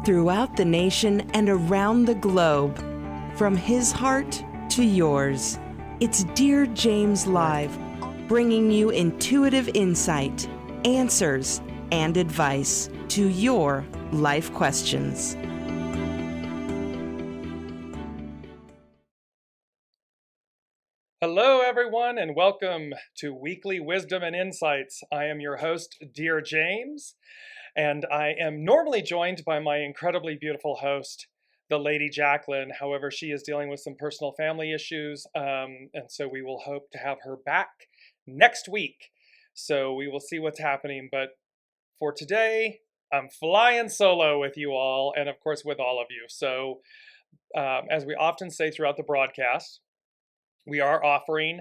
throughout the nation and around the globe. From his heart to yours, it's Dear James Live, bringing you intuitive insight, answers, and advice to your life questions. Hello, everyone, and welcome to Weekly Wisdom and Insights. I am your host, Dear James, and I am normally joined by my incredibly beautiful host, the Lady Jaclyn. However, she is dealing with some personal family issues, and so we will hope to have her back next week. So we will see what's happening, but for today, I'm flying solo with you all, and of course with all of you. So as we often say throughout the broadcast, we are offering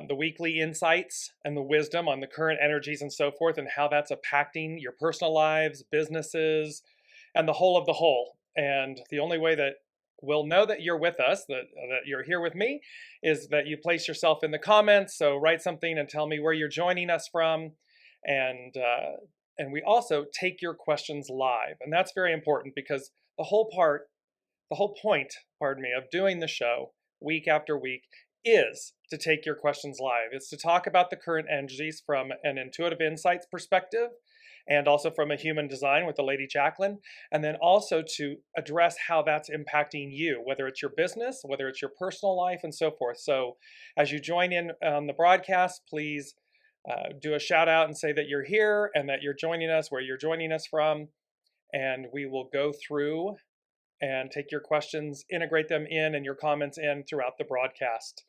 the weekly insights and the wisdom on the current energies and so forth, and how that's impacting your personal lives, businesses, and the whole of the whole. And the only way that we'll know that you're with us, that you're here with me, is that you place yourself in the comments. So write something and tell me where you're joining us from. And we also take your questions live. And that's very important because the whole point, of doing the show week after week is to take your questions live. It's to talk about the current energies from an intuitive insights perspective, and also from a human design with the Lady Jaclyn, and then also to address how that's impacting you, whether it's your business, whether it's your personal life, and so forth. So as you join in on the broadcast, please do a shout out and say that you're here and that you're joining us, where you're joining us from, and we will go through and take your questions, integrate them in and your comments in throughout the broadcast.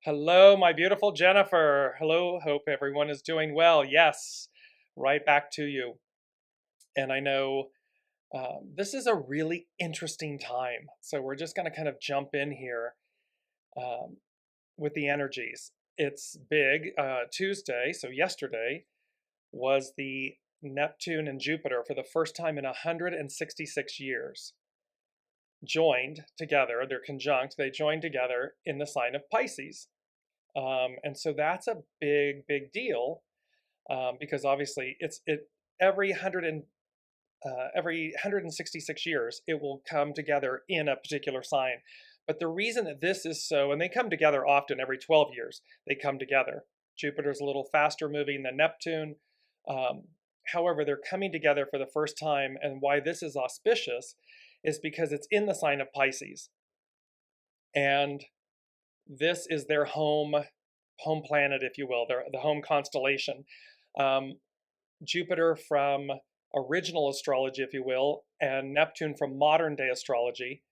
Hello, my beautiful Jennifer. Hello, hope everyone is doing well. Yes, right back to you. And I know this is a really interesting time. So we're just going to kind of jump in here with the energies. It's big. Tuesday, so yesterday, was the Neptune and Jupiter for the first time in 166 years. Joined together, they're conjunct, they joined together in the sign of Pisces. And so that's a big deal, because obviously every 166 years, it will come together in a particular sign. But the reason that this is so, and they come together often every 12 years, they come together. Jupiter's a little faster moving than Neptune. However, they're coming together for the first time, and why this is auspicious is because it's in the sign of Pisces. And this is their home planet, if you will, the home constellation. Jupiter from original astrology, if you will, and Neptune from modern day astrology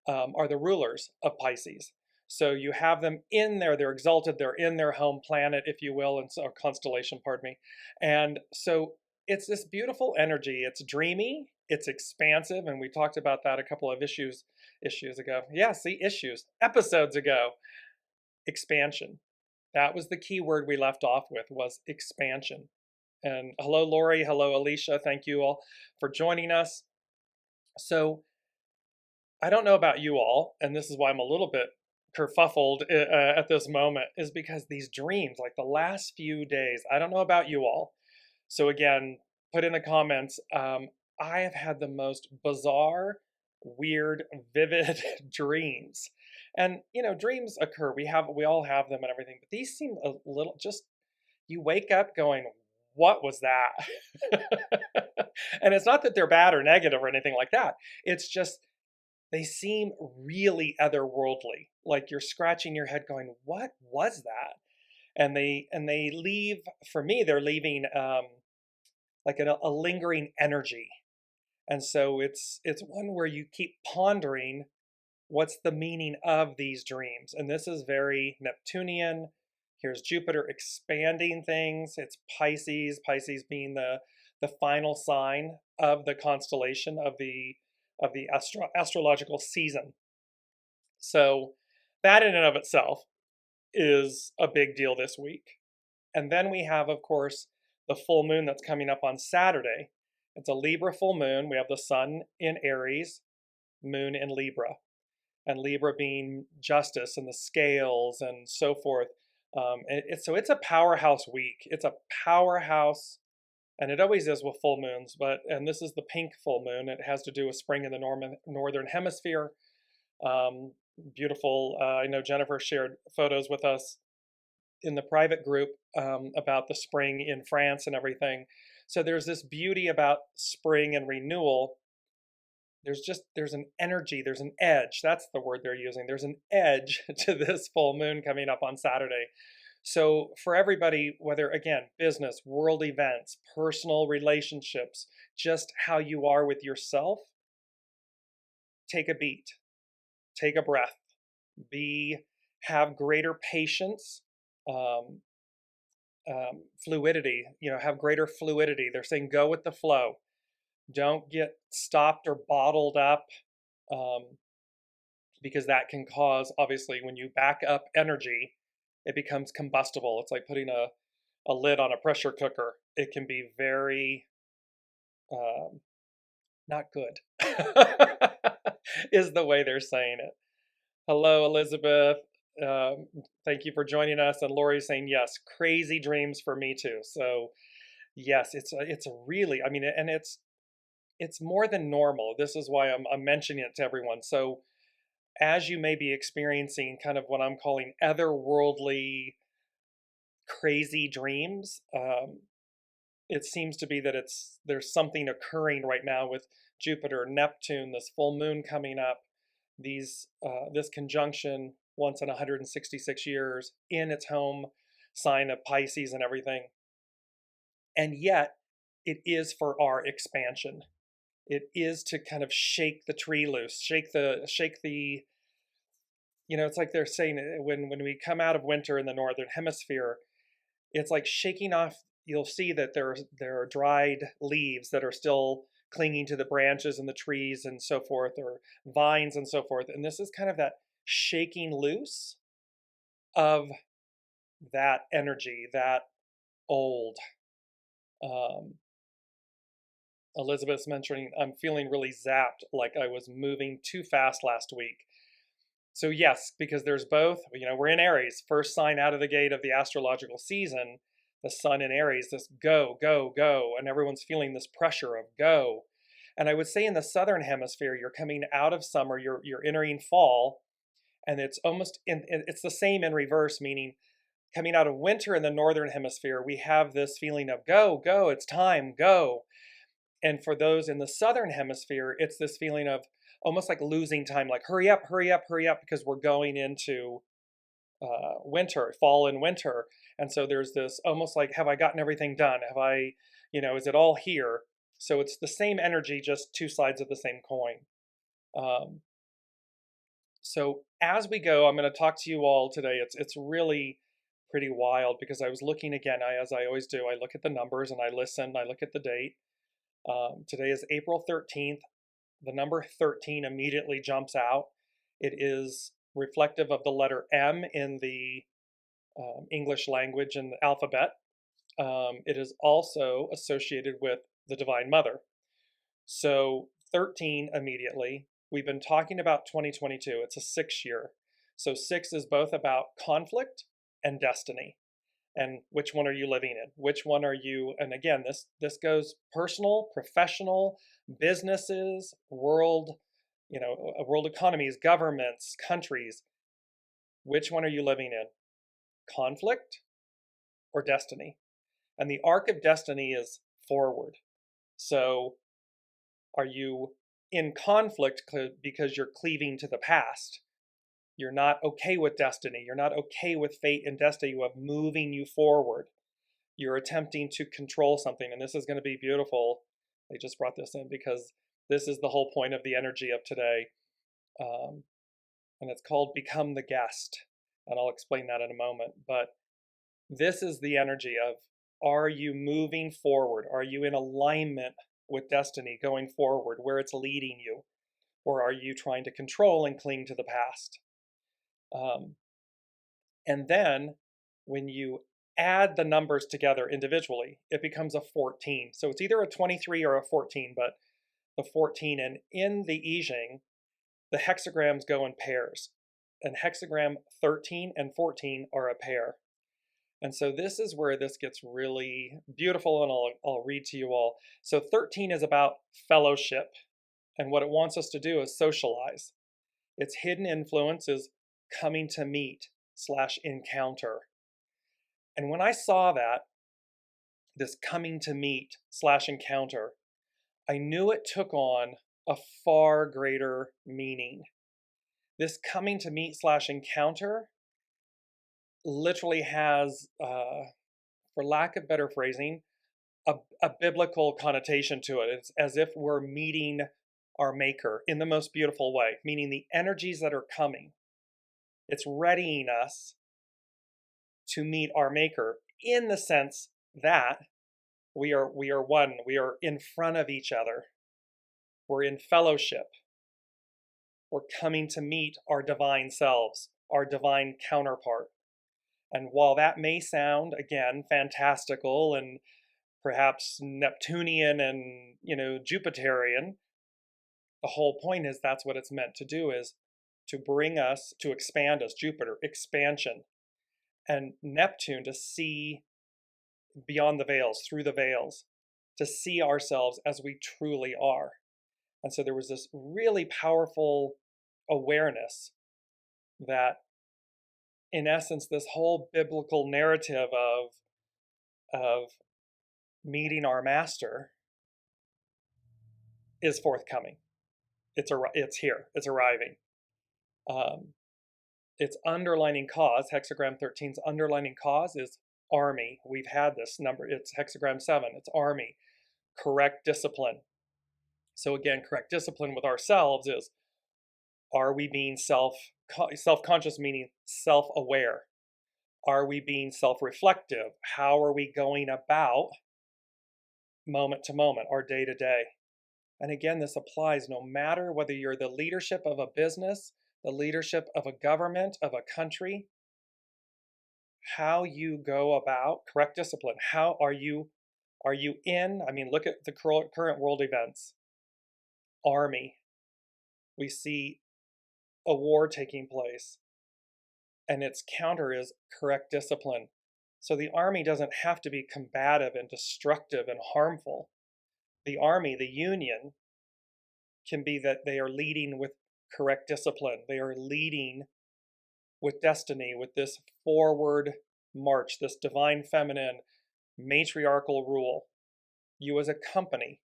are the rulers of Pisces. So you have them in there, they're exalted, they're in their home planet, if you will, and so constellation, pardon me. And so it's this beautiful energy. It's dreamy, it's expansive, and we talked about that a couple of issues ago. Yeah, see, episodes ago. Expansion. That was the key word we left off with, was expansion. And hello, Lori. Hello, Alicia. Thank you all for joining us. So I don't know about you all, and this is why I'm a little bit kerfuffled at this moment, is because these dreams, like the last few days, I don't know about you all. So again, put in the comments, I have had the most bizarre, weird, vivid dreams. And, dreams occur. We all have them and everything, but these seem a little, just, you wake up going, what was that? And it's not that they're bad or negative or anything like that. It's just, they seem really otherworldly. Like you're scratching your head going, what was that? And they leave, for me, they're leaving like a lingering energy. And so it's one where you keep pondering, what's the meaning of these dreams? And this is very Neptunian. Here's Jupiter expanding things. It's Pisces being the final sign of the constellation of the astrological season. So that in and of itself is a big deal this week. And then we have, of course, the full moon that's coming up on Saturday. It's a Libra full moon. We have the sun in Aries, moon in Libra, and Libra being justice and the scales and so forth. So it's a powerhouse week. It's a powerhouse And it always is with full moons, and this is the pink full moon. It has to do with spring in the northern hemisphere. Um, Beautiful. I know Jennifer shared photos with us in the private group about the spring in France and everything. So there's this beauty about spring and renewal. There's an energy, there's an edge. That's the word they're using. There's an edge to this full moon coming up on Saturday. So for everybody, whether again, business, world events, personal relationships, just how you are with yourself, take a beat, take a breath, have greater patience, um, fluidity, have greater fluidity. They're saying go with the flow. Don't get stopped or bottled up, um, because that can cause, obviously, when you back up energy, it becomes combustible. It's like putting a lid on a pressure cooker. It can be very um, not good, is the way they're saying it. Hello, Elizabeth. Um, Thank you for joining us. And Lori's saying, yes, crazy dreams for me too. So yes, it's a really, I mean, and it's more than normal. This is why I'm mentioning it to everyone. So as you may be experiencing kind of what I'm calling otherworldly crazy dreams, it seems to be that there's something occurring right now with Jupiter, Neptune, this full moon coming up, this conjunction once in 166 years in its home sign of Pisces and everything. And yet it is for our expansion. It is to kind of shake the tree loose, shake the it's like they're saying when we come out of winter in the northern hemisphere, it's like shaking off. You'll see that there are dried leaves that are still clinging to the branches and the trees and so forth, or vines and so forth. And this is kind of that shaking loose of that energy, that old. Um, Elizabeth's mentioning, I'm feeling really zapped, like I was moving too fast last week. So yes, because there's both, we're in Aries, first sign out of the gate of the astrological season, the sun in Aries, this go, go, go, and everyone's feeling this pressure of go. And I would say in the southern hemisphere, you're coming out of summer, you're entering fall, and it's the same in reverse, meaning coming out of winter in the northern hemisphere, we have this feeling of go, go, it's time, go. And for those in the southern hemisphere, it's this feeling of almost like losing time, like hurry up, hurry up, hurry up, because we're going into winter, fall and winter. And so there's this almost like, have I gotten everything done? Have I, is it all here? So it's the same energy, just two sides of the same coin. So as we go, I'm going to talk to you all today. It's really pretty wild because I was looking again, as I always do, I look at the numbers and I listen, I look at the date. Today is April 13th. The number 13 immediately jumps out. It is reflective of the letter M in the English language and the alphabet. It is also associated with the Divine Mother. So 13 immediately. We've been talking about 2022. It's a 6 year. So 6 is both about conflict and destiny. And which one are you living in? Which one are you? And again, this goes personal, professional, businesses, world economies, governments, countries. Which one are you living in? Conflict or destiny? And the arc of destiny is forward. So are you in conflict because you're cleaving to the past? You're not okay with destiny. You're not okay with fate and destiny of moving you forward. You're attempting to control something. And this is going to be beautiful. They just brought this in because this is the whole point of the energy of today. And it's called Become the Guest. And I'll explain that in a moment. But this is the energy of, are you moving forward? Are you in alignment with destiny going forward where it's leading you? Or are you trying to control and cling to the past? And then when you add the numbers together individually, it becomes a 14. So it's either a 23 or a 14, but the 14. And in the I Ching, the hexagrams go in pairs. And hexagram 13 and 14 are a pair. And so this is where this gets really beautiful, and I'll read to you all. So 13 is about fellowship, and what it wants us to do is socialize. Its hidden influence is coming to meet / encounter. And when I saw that, this coming to meet / encounter, I knew it took on a far greater meaning. This coming to meet / encounter literally has, for lack of better phrasing, a biblical connotation to it. It's as if we're meeting our maker in the most beautiful way, meaning the energies that are coming. It's readying us to meet our maker in the sense that we are one. We are in front of each other. We're in fellowship. We're coming to meet our divine selves, our divine counterpart. And while that may sound, again, fantastical and perhaps Neptunian and, Jupiterian, the whole point is that's what it's meant to do, is to bring us, to expand us, Jupiter, expansion, and Neptune to see beyond the veils, through the veils, to see ourselves as we truly are. And so there was this really powerful awareness that, in essence, this whole biblical narrative of meeting our master is forthcoming. It's here. It's arriving. Its underlining cause, hexagram 13's underlining cause, is army. We've had this number. It's hexagram 7. It's army. Correct discipline. So again, correct discipline with ourselves is, are we being self-conscious, meaning self-aware? Are we being self-reflective? How are we going about moment to moment, our day to day? And again, this applies no matter whether you're the leadership of a business, the leadership of a government, of a country. How you go about correct discipline. How are you in? I mean, look at the current world events. Army. We see a war taking place, and its counter is correct discipline. So the army doesn't have to be combative and destructive and harmful. The army, the union, can be that they are leading with correct discipline. They are leading with destiny, with this forward march, this divine feminine matriarchal rule. You as a company,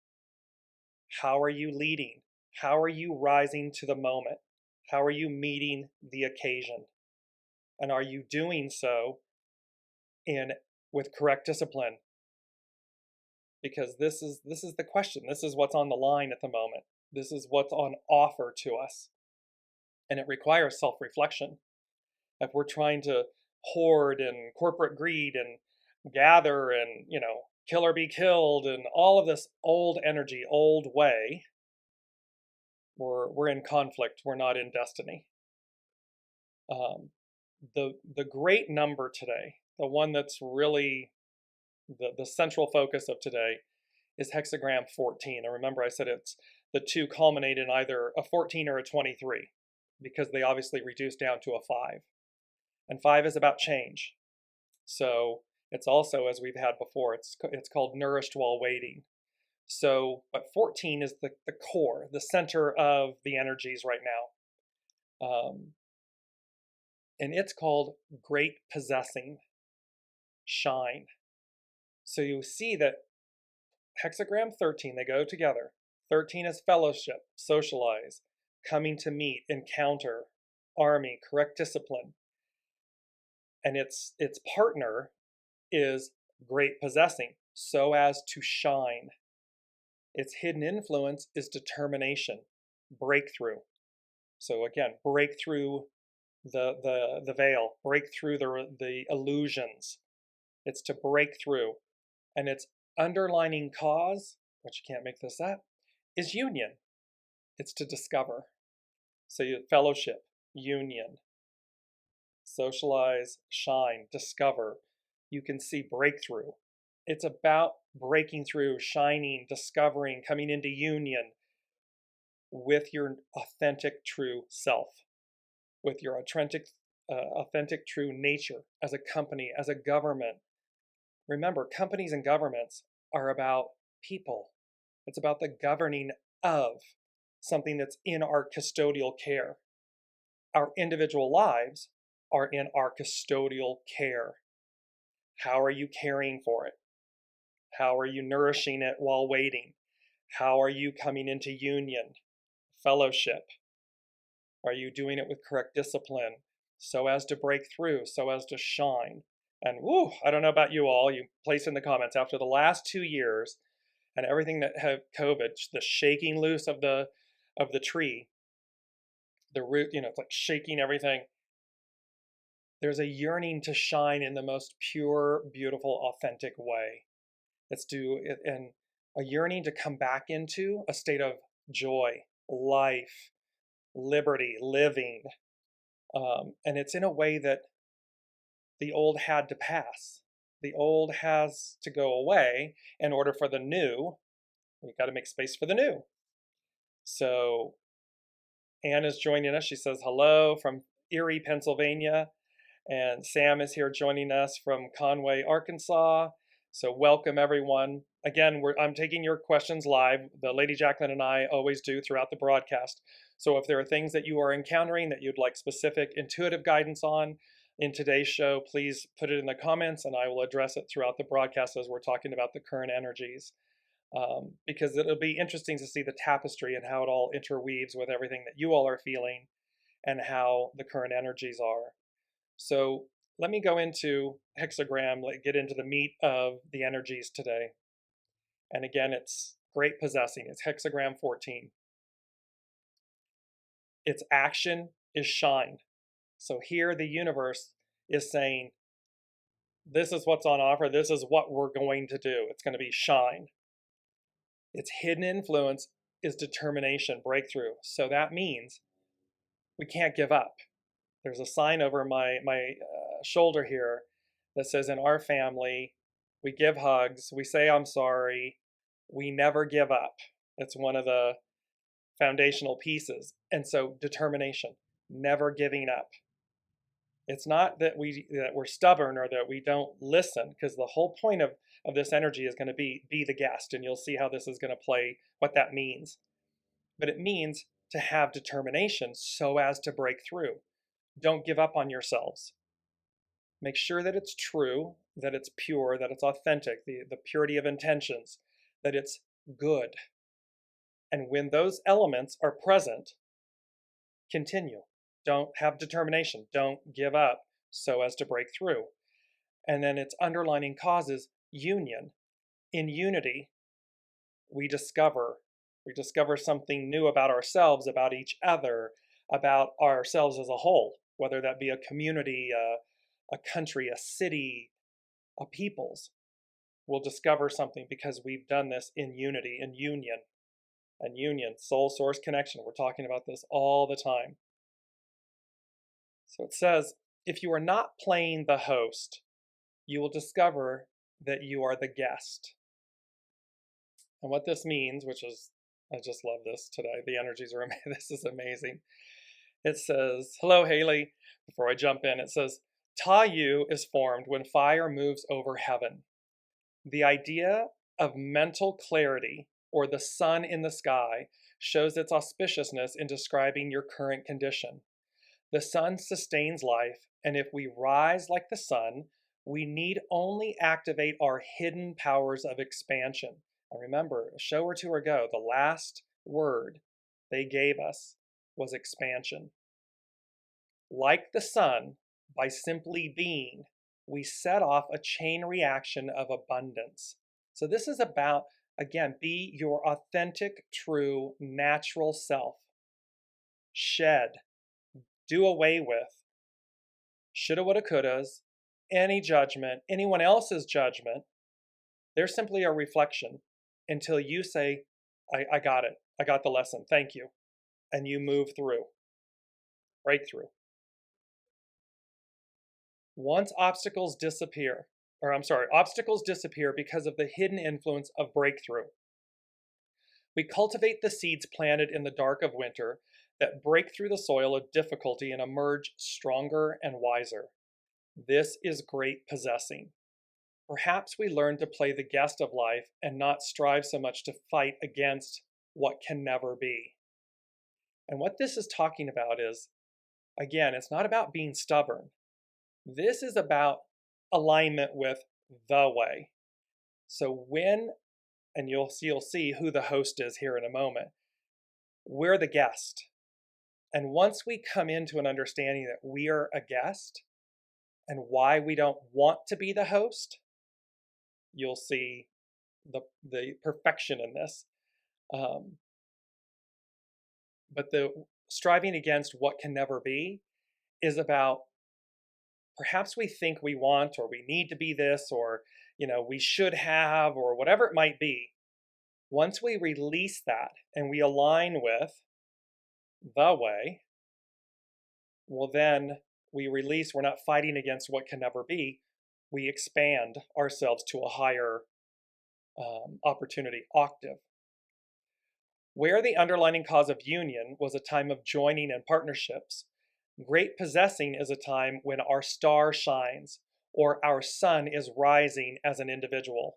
how are you leading? How are you rising to the moment? How are you meeting the occasion? And are you doing so with correct discipline? Because this is the question. This is what's on the line at the moment. This is what's on offer to us. And it requires self-reflection. If we're trying to hoard and corporate greed and gather and, kill or be killed and all of this old energy, old way, we're in conflict. We're not in destiny. The great number today, the one that's really the central focus of today, is hexagram 14. And remember, I said it's the two culminate in either a 14 or a 23, because they obviously reduce down to a 5. And 5 is about change. So it's also, as we've had before, it's called Nourished While Waiting. So, but 14 is the core, the center of the energies right now. And it's called Great Possessing, Shine. So you see that hexagram 13, they go together. 13 is fellowship, socialize, coming to meet, encounter, army, correct discipline. And its partner is great possessing, so as to shine. Its hidden influence is determination, breakthrough. So again, break through the veil, break through the illusions. It's to break through. And its underlining cause, which you can't make this up, is union. It's to discover. So fellowship, union, socialize, shine, discover. You can see breakthrough. It's about breaking through, shining, discovering, coming into union with your authentic, true self, with your authentic, true nature as a company, as a government. Remember, companies and governments are about people. It's about the governing of something that's in our custodial care. Our individual lives are in our custodial care. How are you caring for it? How are you nourishing it while waiting? How are you coming into union, fellowship? Are you doing it with correct discipline so as to break through, so as to shine? And woo, I don't know about you all, you place in the comments, after the last 2 years and everything that had COVID, the shaking loose of the tree, the root, it's like shaking everything. There's a yearning to shine in the most pure, beautiful, authentic way. And a yearning to come back into a state of joy, life, liberty, living. And it's in a way that the old had to pass. The old has to go away in order for the new. We've got to make space for the new. So Anne is joining us. She says hello from Erie, Pennsylvania. And Sam is here joining us from Conway, Arkansas. So welcome, everyone. Again, I'm taking your questions live. The Lady Jaclyn and I always do throughout the broadcast. So if there are things that you are encountering that you'd like specific intuitive guidance on in today's show, please put it in the comments and I will address it throughout the broadcast as we're talking about the current energies. Because it'll be interesting to see the tapestry and how it all interweaves with everything that you all are feeling and how the current energies are. So let me go into hexagram, get into the meat of the energies today. And again, it's great possessing. It's hexagram 14. Its action is shine. So here the universe is saying, this is what's on offer. This is what we're going to do. It's going to be shine. Its hidden influence is determination, breakthrough. So that means we can't give up. There's a sign over my shoulder here that says, in our family, we give hugs, we say I'm sorry, we never give up. It's one of the foundational pieces. And so determination, never giving up. It's not that we're stubborn or that we don't listen, because the whole point of this energy is going to be the guest, and you'll see how this is going to play, what that means. But it means to have determination so as to break through. Don't give up on yourselves. Make sure that it's true, that it's pure, that it's authentic, the purity of intentions, that it's good. And when those elements are present, continue. Don't have determination. Don't give up so as to break through. And then its underlining causes union. In unity, we discover something new about ourselves, about each other, about ourselves as a whole, whether that be a community, a country, a city, a peoples. We'll discover something because we've done this in unity, in union. And union, soul source connection. We're talking about this all the time. So it says, if you are not playing the host, you will discover that you are the guest. And what this means, which is, I just love this today. The energies are amazing. This is amazing. It says, hello, Haley. Before I jump in, it says, Tayu is formed when fire moves over heaven. The idea of mental clarity, or the sun in the sky, shows its auspiciousness in describing your current condition. The sun sustains life, and if we rise like the sun, we need only activate our hidden powers of expansion. And remember, a show or two ago, the last word they gave us was expansion. Like the sun, by simply being, we set off a chain reaction of abundance. So this is about, again, be your authentic, true, natural self. Shed, do away with shoulda, woulda, couldas, any judgment, anyone else's judgment. They're simply a reflection until you say, I got it. I got the lesson. Thank you. And you move through. Breakthrough. Once obstacles disappear because of the hidden influence of breakthrough. We cultivate the seeds planted in the dark of winter that break through the soil of difficulty and emerge stronger and wiser. This is great possessing. Perhaps we learn to play the guest of life and not strive so much to fight against what can never be. And what this is talking about is, again, it's not about being stubborn. This is about alignment with the way. So and you'll see who the host is here in a moment. We're the guest. And once we come into an understanding that we are a guest and why we don't want to be the host, you'll see the perfection in this. But the striving against what can never be is about perhaps we think we want or we need to be this or we should have or whatever it might be. Once we release that and we align with the way, well then we release, we're not fighting against what can never be. We expand ourselves to a higher opportunity octave. Where the underlying cause of union was a time of joining and partnerships, great possessing is a time when our star shines or our sun is rising as an individual.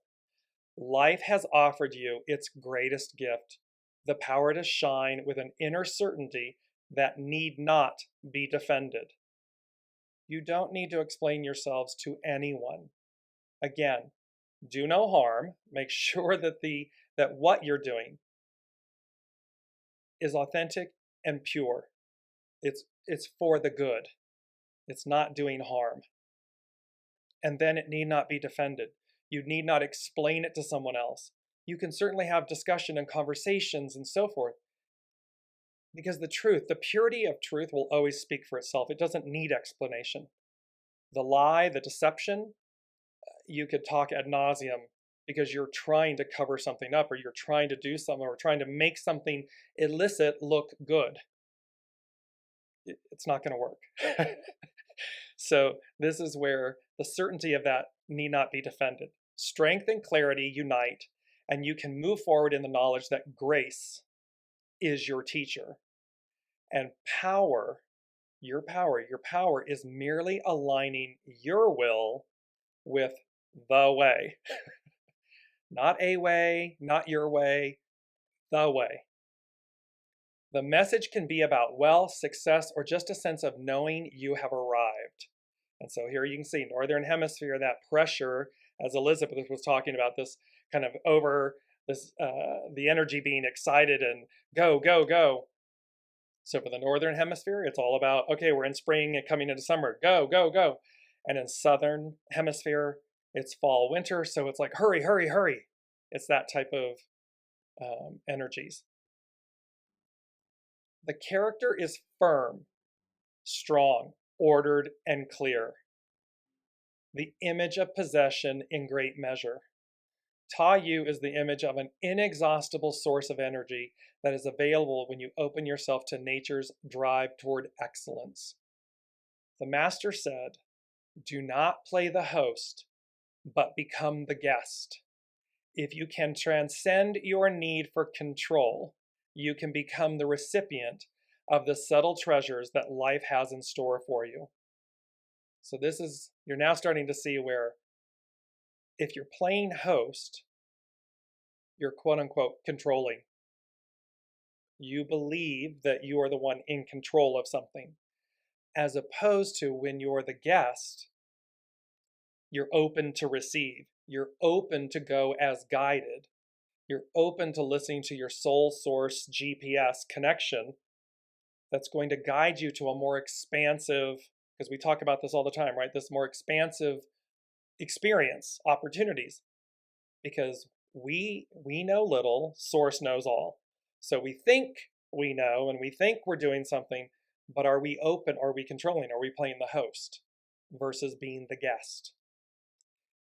Life has offered you its greatest gift, the power to shine with an inner certainty that need not be defended. You don't need to explain yourselves to anyone. Again, do no harm. Make sure that what you're doing is authentic and pure. It's for the good. It's not doing harm. And then it need not be defended. You need not explain it to someone else. You can certainly have discussion and conversations and so forth. Because the purity of truth will always speak for itself. It doesn't need explanation. The lie, the deception, you could talk ad nauseum because you're trying to cover something up or you're trying to do something or trying to make something illicit look good. It's not going to work. So this is where the certainty of that need not be defended. Strength and clarity unite, and you can move forward in the knowledge that grace is your teacher. And your power is merely aligning your will with the way. Not a way, not your way, the way. The message can be about wealth, success, or just a sense of knowing you have arrived. And so here you can see Northern Hemisphere, that pressure, as Elizabeth was talking about, this kind of over this, the energy being excited and go, go, go. So for the Northern Hemisphere, it's all about, okay, we're in spring and coming into summer, go, go, go. And in Southern Hemisphere, it's fall, winter. So it's like, hurry, hurry, hurry. It's that type of energies. The character is firm, strong, ordered, and clear. The image of possession in great measure. Ta Yu is the image of an inexhaustible source of energy that is available when you open yourself to nature's drive toward excellence. The master said, do not play the host, but become the guest. If you can transcend your need for control, you can become the recipient of the subtle treasures that life has in store for you. So you're now starting to see where if you're playing host, you're quote unquote controlling. You believe that you are the one in control of something, as opposed to when you're the guest, you're open to receive. You're open to go as guided. You're open to listening to your soul source GPS connection that's going to guide you to a more expansive, because we talk about this all the time, right? This more expansive experience, opportunities, because we know little, source knows all. So we think we know and we think we're doing something, but are we open? Are we controlling? Are we playing the host versus being the guest?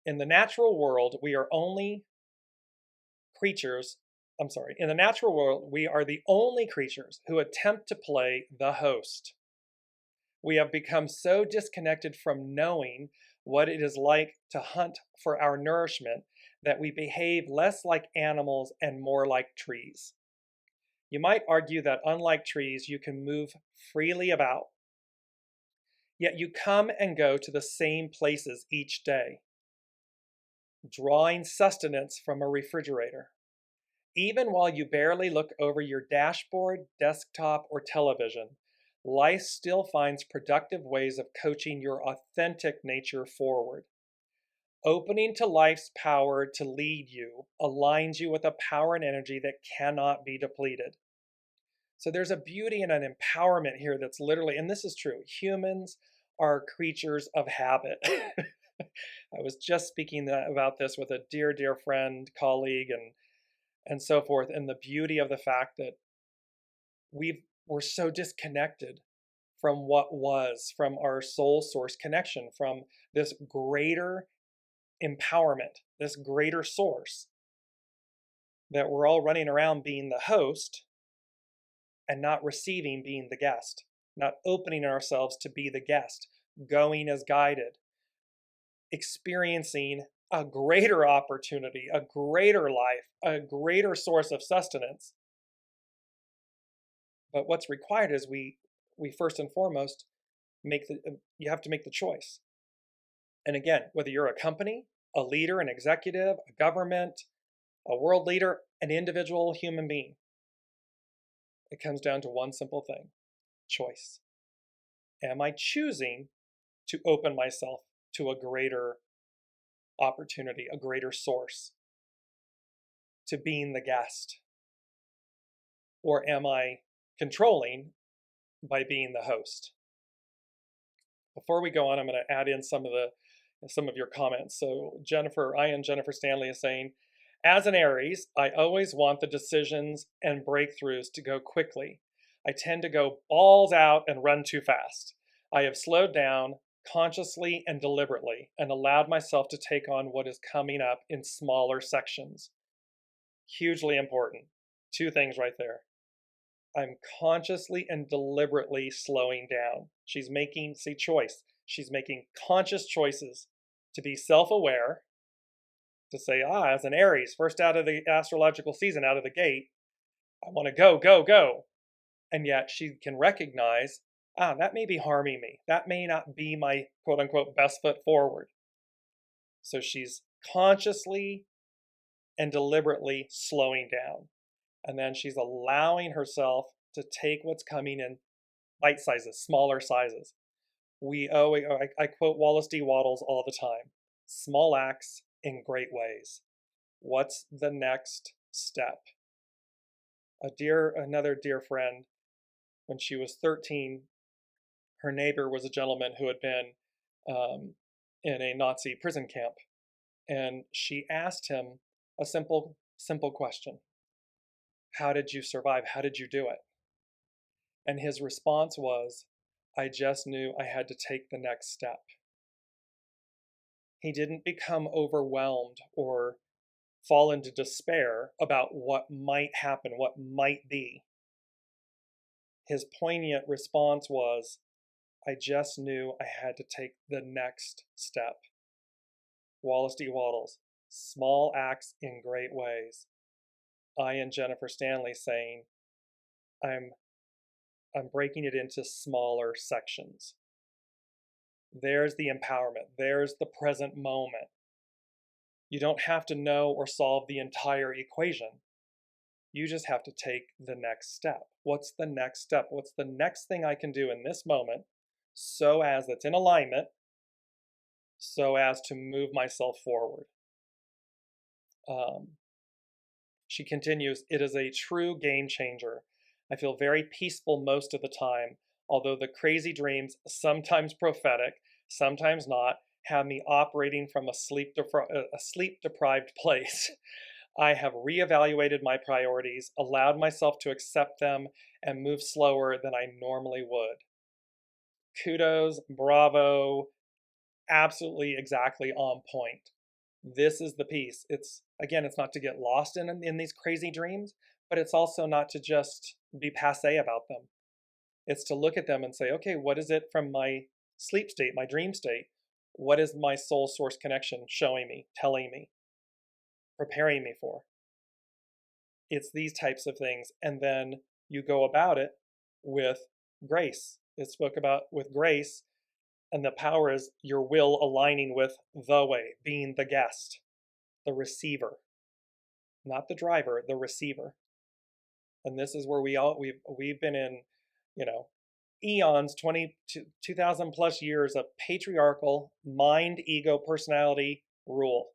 In the natural world, we are only creatures. In the natural world, we are the only creatures who attempt to play the host. We have become so disconnected from knowing what it is like to hunt for our nourishment that we behave less like animals and more like trees. You might argue that unlike trees, you can move freely about, yet you come and go to the same places each day, drawing sustenance from a refrigerator. Even while you barely look over your dashboard, desktop, or television, life still finds productive ways of coaching your authentic nature forward. Opening to life's power to lead you aligns you with a power and energy that cannot be depleted. So there's a beauty and an empowerment here that's literally, and this is true, humans are creatures of habit. I was just speaking about this with a dear, dear friend, colleague, and so forth, and the beauty of the fact that we're so disconnected from what was, from our soul source connection, from this greater empowerment, this greater source, that we're all running around being the host and not receiving, being the guest, not opening ourselves to be the guest, going as guided, experiencing a greater opportunity, a greater life, a greater source of sustenance. But what's required is we first and foremost you have to make the choice. And again, whether you're a company, a leader, an executive, a government, a world leader, an individual human being, it comes down to one simple thing: choice. Am I choosing to open myself to a greater opportunity, a greater source, to being the guest? Or am I controlling by being the host? Before we go on, I'm going to add in some of your comments. So Jennifer Stanley is saying, as an Aries, I always want the decisions and breakthroughs to go quickly. I tend to go balls out and run too fast. I have slowed down consciously and deliberately and allowed myself to take on what is coming up in smaller sections. Hugely important. Two things right there. I'm consciously and deliberately slowing down. She's making conscious choices to be self-aware, to say, as an Aries, first out of the astrological season, out of the gate, I want to go, go, go. And yet she can recognize, that may be harming me. That may not be my quote unquote best foot forward. So she's consciously and deliberately slowing down. And then she's allowing herself to take what's coming in bite sizes, smaller sizes. I quote Wallace D. Wattles all the time: small acts in great ways. What's the next step? Another dear friend, when she was 13, her neighbor was a gentleman who had been in a Nazi prison camp. And she asked him a simple question: how did you survive? How did you do it? And his response was, I just knew I had to take the next step. He didn't become overwhelmed or fall into despair about what might happen, what might be. His poignant response was, I just knew I had to take the next step. Wallace D. Wattles, small acts in great ways. I and Jennifer Stanley saying, I'm breaking it into smaller sections. There's the empowerment. There's the present moment. You don't have to know or solve the entire equation. You just have to take the next step. What's the next step? What's the next thing I can do in this moment so as that's in alignment, so as to move myself forward? She continues, it is a true game changer. I feel very peaceful most of the time, although the crazy dreams, sometimes prophetic, sometimes not, have me operating from a sleep-deprived place. I have reevaluated my priorities, allowed myself to accept them, and move slower than I normally would. Kudos, bravo, absolutely exactly on point. This is the piece. It's not to get lost in these crazy dreams, but it's also not to just be passé about them. It's to look at them and say, okay, what is it from my sleep state, my dream state? What is my soul source connection showing me, telling me, preparing me for? It's these types of things. And then you go about it with grace. It spoke about with grace, and the power is your will aligning with the way, being the guest, the receiver, not the driver, the receiver. And this is where we've been in, you know, eons, 2000 plus years of patriarchal mind, ego, personality rule.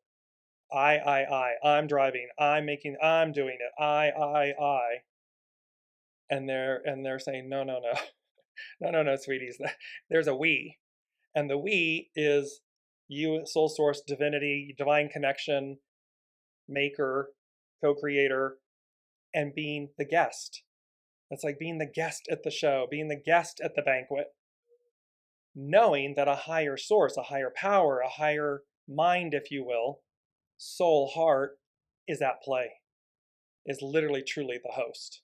I'm driving, I'm doing it, I. And they're saying, no, no, no, no, sweeties. There's a we. And the we is you, soul source, divinity, divine connection, maker, co-creator, and being the guest. It's like being the guest at the show, being the guest at the banquet, knowing that a higher source, a higher power, a higher mind, if you will, soul, heart, is at play, is literally, truly the host.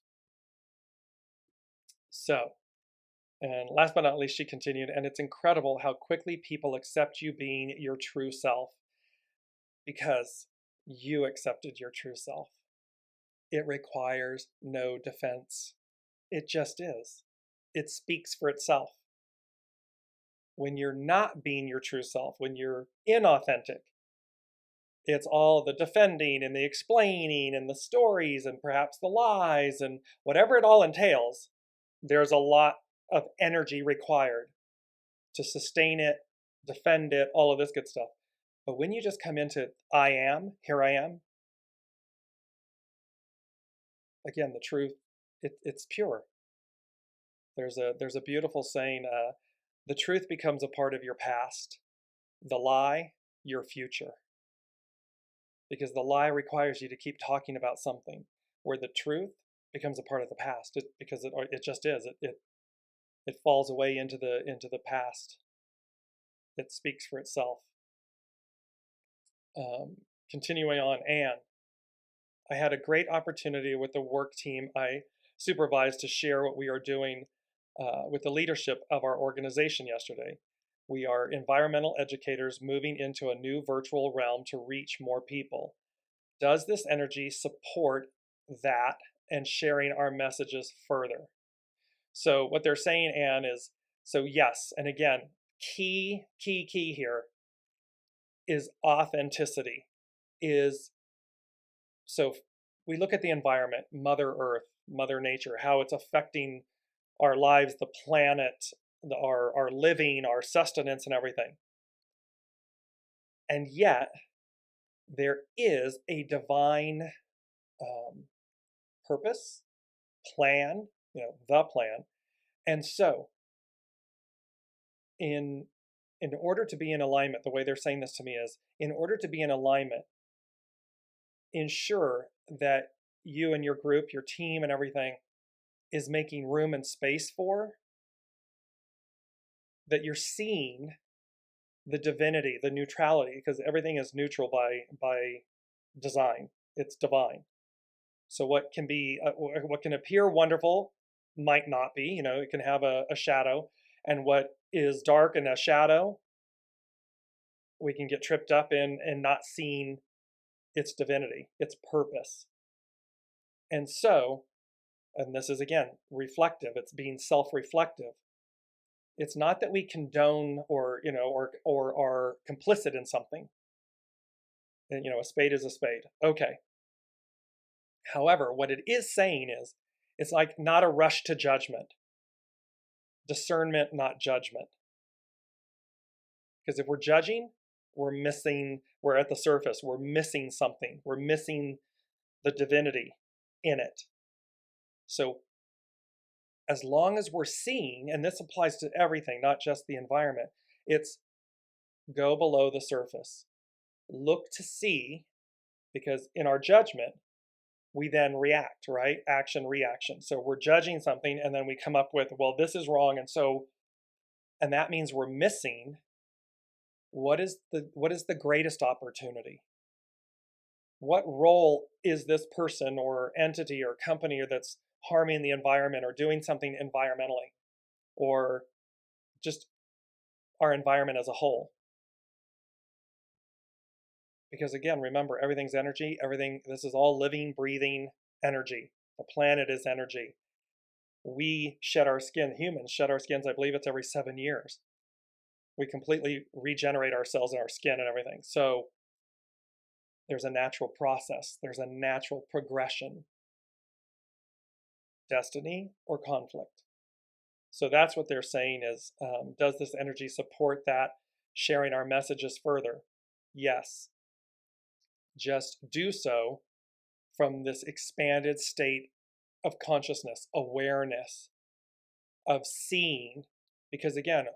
So, and last but not least, she continued, and it's incredible how quickly people accept you being your true self because you accepted your true self. It requires no defense. It just is. It speaks for itself. When you're not being your true self, when you're inauthentic, it's all the defending and the explaining and the stories and perhaps the lies and whatever it all entails. There's a lot of energy required to sustain it, defend it, all of this good stuff. But when you just come into I am, here I am, again, the truth, it's pure. There's a beautiful saying, the truth becomes a part of your past, the lie, your future. Because the lie requires you to keep talking about something, where the truth becomes a part of the past, because it just is. It falls away into the past. It speaks for itself. Continuing on, Anne, I had a great opportunity with the work team I supervised to share what we are doing with the leadership of our organization yesterday. We are environmental educators moving into a new virtual realm to reach more people. Does this energy support that and sharing our messages further? So what they're saying, Anne, is, so yes, and again, key here is authenticity. So we look at the environment, Mother Earth, Mother Nature, how it's affecting our lives, the planet, our living, our sustenance, and everything. And yet, there is a divine purpose, plan, the plan. And so, in order to be in alignment, the way they're saying this to me is, in order to be in alignment, ensure that you and your group, your team and everything is making room and space for, that you're seeing the divinity, the neutrality, because everything is neutral by design. It's divine. So what can appear wonderful might not be. It can have a shadow, and what is dark and a shadow, we can get tripped up in and not seeing its divinity, its purpose. And so, and this is again reflective. It's being self-reflective. It's not that we condone or are complicit in something. And a spade is a spade. Okay. However, what it is saying is, it's like not a rush to judgment. Discernment, not judgment. Because if we're judging, we're at the surface, we're missing something. We're missing the divinity in it. So as long as we're seeing, and this applies to everything, not just the environment, it's go below the surface. Look to see, because in our judgment, we then react, right? Action, reaction. So we're judging something and then we come up with, well, this is wrong. And that means we're missing what is the greatest opportunity? What role is this person or entity or company that's harming the environment or doing something environmentally, or just our environment as a whole? Because again, remember, everything's energy, this is all living, breathing, energy. The planet is energy. We shed our skin, humans shed our skins, I believe it's every 7 years. We completely regenerate ourselves and our skin and everything. So there's a natural process, there's a natural progression. Destiny or conflict. So that's what they're saying is, does this energy support that, sharing our messages further? Yes. Just do so from this expanded state of consciousness, awareness, of seeing, because again,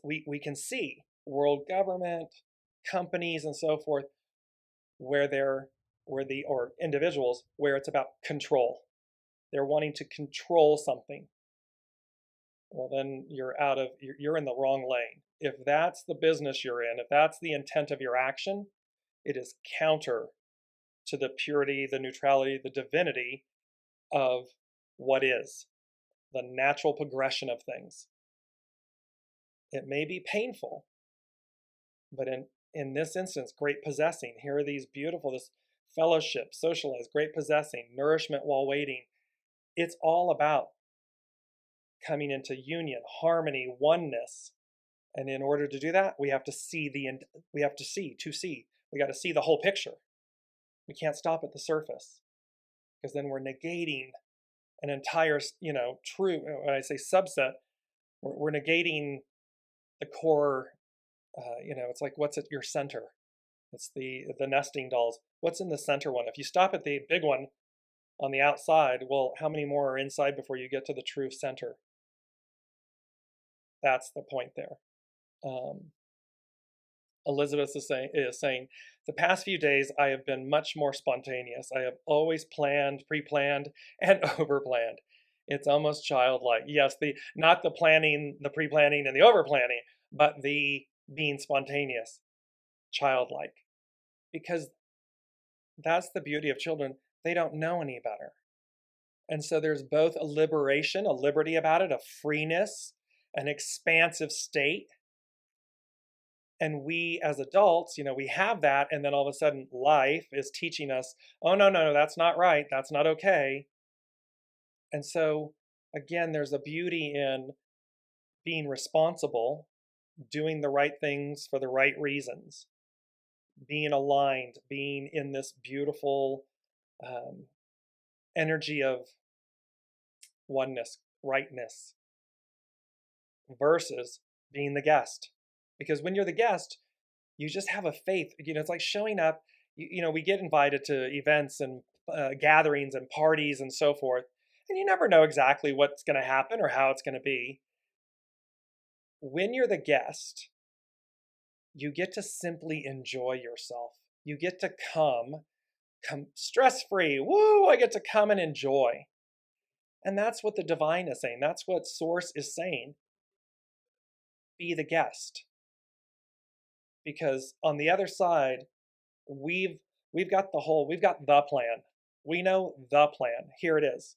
we can see world government, companies, and so forth, or individuals, where it's about control. They're wanting to control something. Well, then you're in the wrong lane. If that's the business you're in, if that's the intent of your action, it is counter to the purity, the neutrality, the divinity of what is, the natural progression of things. It may be painful, but in this instance, great possessing. Here are these beautiful, this fellowship, socialize, great possessing, nourishment while waiting. It's all about coming into union, harmony, oneness. And in order to do that, we have to see we got to see the whole picture. We can't stop at the surface, because then we're negating an entire, true, when I say subset, we're negating the core, it's like, what's at your center? It's the nesting dolls. What's in the center one? If you stop at the big one on the outside, well, how many more are inside before you get to the true center? That's the point there. Elizabeth is saying, the past few days I have been much more spontaneous. I have always planned, pre-planned, and over-planned. It's almost childlike. Yes, not the planning, the pre-planning, and the over-planning, but the being spontaneous, childlike. Because that's the beauty of children. They don't know any better. And so there's both a liberation, a liberty about it, a freeness, an expansive state. And we as adults, we have that, and then all of a sudden life is teaching us, oh, no, that's not right, that's not okay. And so again, there's a beauty in being responsible, doing the right things for the right reasons, being aligned, being in this beautiful energy of oneness, rightness, versus being the guest. Because when you're the guest, you just have a faith. It's like showing up. We get invited to events and gatherings and parties and so forth, and you never know exactly what's going to happen or how it's going to be. When you're the guest, you get to simply enjoy yourself. You get to come stress-free. Woo! I get to come and enjoy. And that's what the divine is saying. That's what Source is saying. Be the guest. Because on the other side, we've got the plan. We know the plan. Here it is.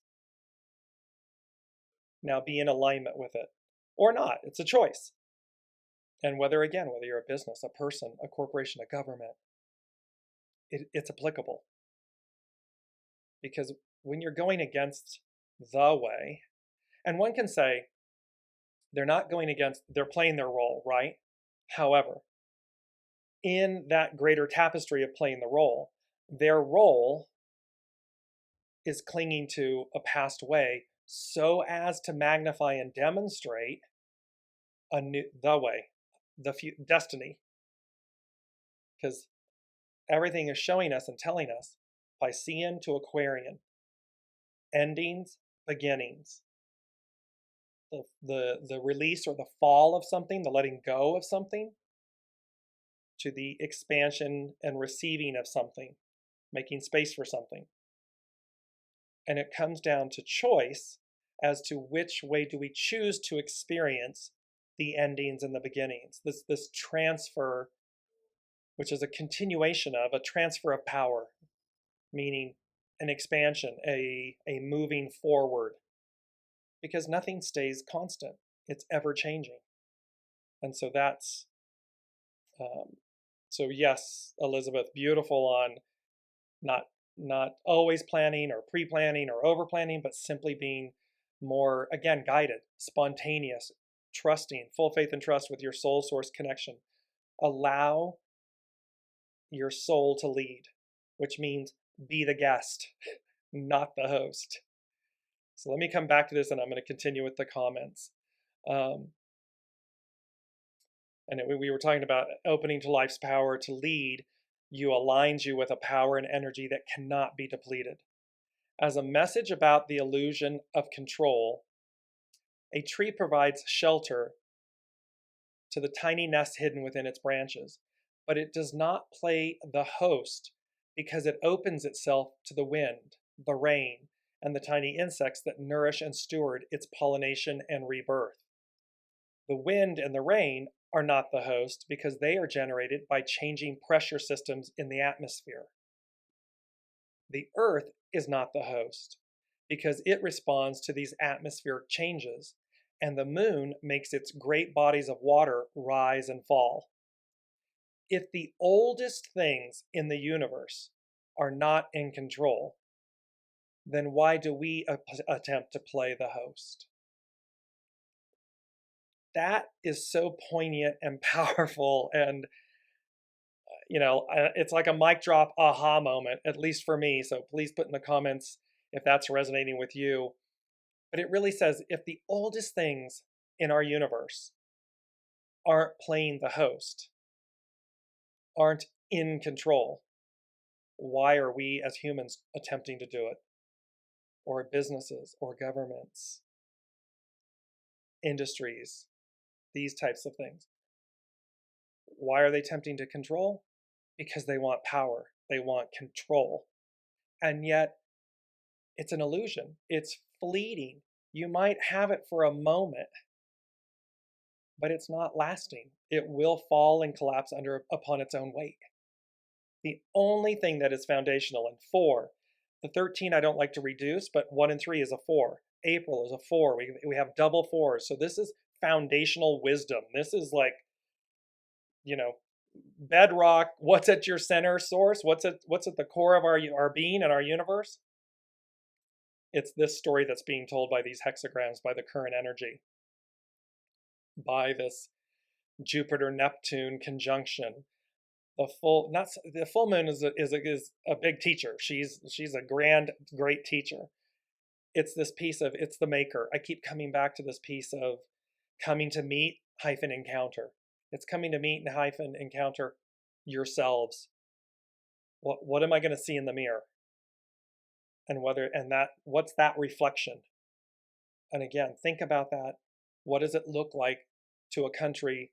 Now be in alignment with it or not. It's a choice. And whether you're a business, a person, a corporation, a government, it's applicable. Because when you're going against the way, and one can say they're not going against, they're playing their role, right? However, in that greater tapestry of playing the role, their role is clinging to a past way so as to magnify and demonstrate the way, destiny. Because everything is showing us and telling us, Piscean to Aquarian, endings, beginnings. The release or the fall of something, the letting go of something, to the expansion and receiving of something, making space for something. And it comes down to choice as to which way do we choose to experience the endings and the beginnings. This transfer, which is a continuation of a transfer of power, meaning an expansion, a moving forward. Because nothing stays constant. It's ever changing. And so that's, so yes, Elizabeth, beautiful on not not always planning or pre-planning or over-planning, but simply being more, again, guided, spontaneous, trusting, full faith and trust with your soul source connection. Allow your soul to lead, which means be the guest, not the host. So let me come back to this, and I'm going to continue with the comments. We were talking about opening to life's power to lead. You aligns you with a power and energy that cannot be depleted. As a message about the illusion of control, a tree provides shelter to the tiny nest hidden within its branches, but it does not play the host because it opens itself to the wind, the rain, and the tiny insects that nourish and steward its pollination and rebirth. The wind and the rain are not the host because they are generated by changing pressure systems in the atmosphere. The earth is not the host because it responds to these atmospheric changes, and the moon makes its great bodies of water rise and fall. If the oldest things in the universe are not in control, then why do we attempt to play the host? That is so poignant and powerful, and it's like a mic drop aha moment, at least for me. So please put in the comments if that's resonating with you. But it really says, if the oldest things in our universe aren't playing the host, aren't in control, why are we as humans attempting to do it? Or businesses, or governments, industries, these types of things. Why are they attempting to control? Because they want power, they want control. And yet, it's an illusion. It's fleeting. You might have it for a moment, but it's not lasting. It will fall and collapse upon its own weight. The only thing that is foundational, and 4, the 13 I don't like to reduce, but 1 and 3 is a 4. April is a 4. We have double 4s. So this is foundational wisdom. This is like, bedrock. What's at your center source? What's at the core of our being and our universe? It's this story that's being told by these hexagrams, by the current energy, by this Jupiter-Neptune conjunction. The full moon is a big teacher. She's a great teacher. It's this piece of, it's the maker. I keep coming back to this piece of coming to meet hyphen encounter. It's coming to meet and hyphen encounter yourselves. What am I going to see in the mirror? And what's that reflection? And again, think about that. What does it look like to a country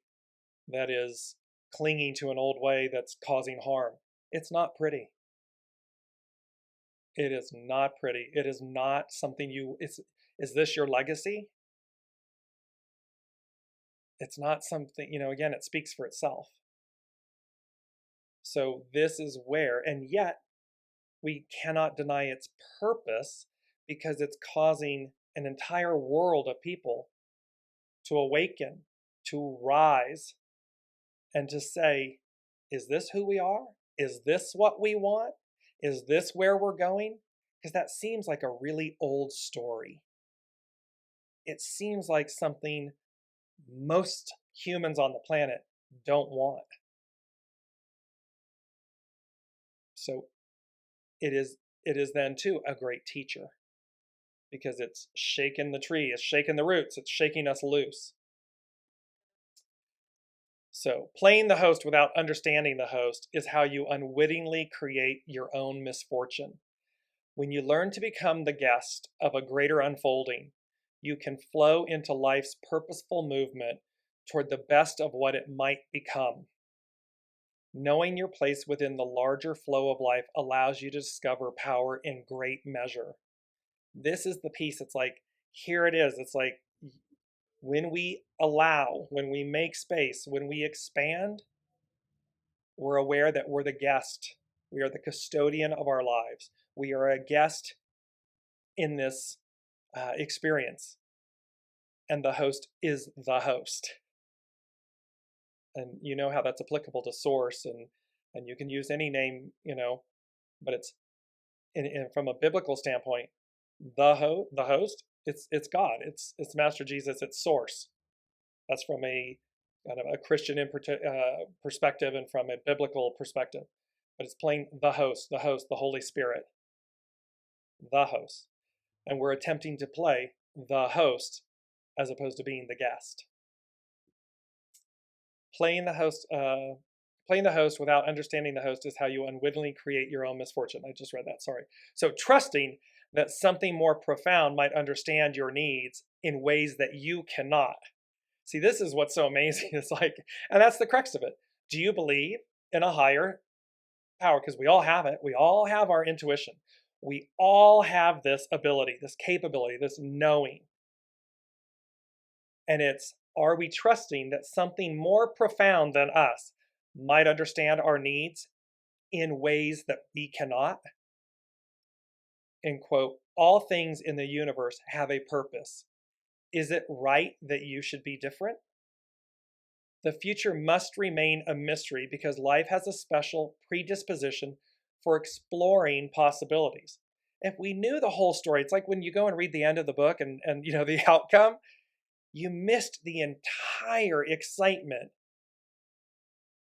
that is clinging to an old way that's causing harm? It's not pretty. It is not pretty. It is not something is this your legacy? It's not something, again, it speaks for itself. So this is where, and yet we cannot deny its purpose because it's causing an entire world of people to awaken, to rise, and to say, is this who we are? Is this what we want? Is this where we're going? Because that seems like a really old story. It seems like something most humans on the planet don't want. So it is then too a great teacher, because it's shaking the tree, it's shaking the roots, it's shaking us loose. So playing the host without understanding the host is how you unwittingly create your own misfortune. When you learn to become the guest of a greater unfolding, you can flow into life's purposeful movement toward the best of what it might become. Knowing your place within the larger flow of life allows you to discover power in great measure. This is the piece. It's like, here it is. It's like, when we allow, when we make space, when we expand, we're aware that we're the guest. We are the custodian of our lives. We are a guest in this experience. And the host is the host. And you know how that's applicable to source, and you can use any name, but it's from a biblical standpoint, the host, it's God, it's Master Jesus, it's source. That's from a kind of a Christian perspective and from a biblical perspective. But it's playing the host, the Holy Spirit, the host. And we're attempting to play the host as opposed to being the guest. Playing the host without understanding the host is how you unwittingly create your own misfortune. I just read that, sorry. So trusting that something more profound might understand your needs in ways that you cannot. See, this is what's so amazing. It's like, and that's the crux of it. Do you believe in a higher power? Because we all have it. We all have our intuition. We all have this ability, this capability, this knowing. And it's, are we trusting that something more profound than us might understand our needs in ways that we cannot? End quote. All things in the universe have a purpose. Is it right that you should be different? The future must remain a mystery because life has a special predisposition for exploring possibilities. If we knew the whole story, it's like when you go and read the end of the book and you know the outcome, you missed the entire excitement,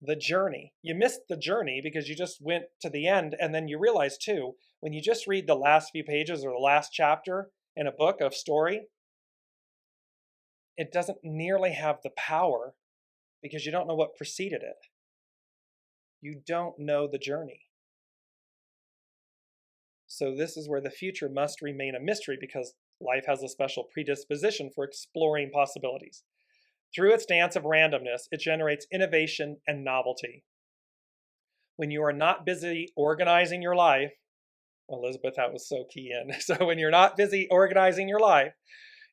the journey. You missed the journey because you just went to the end, and then you realize too, when you just read the last few pages or the last chapter in a book of story, it doesn't nearly have the power because you don't know what preceded it. You don't know the journey. So this is where the future must remain a mystery because life has a special predisposition for exploring possibilities. Through its dance of randomness, it generates innovation and novelty. When you are not busy organizing your life, Elizabeth, that was so key in. So when you're not busy organizing your life,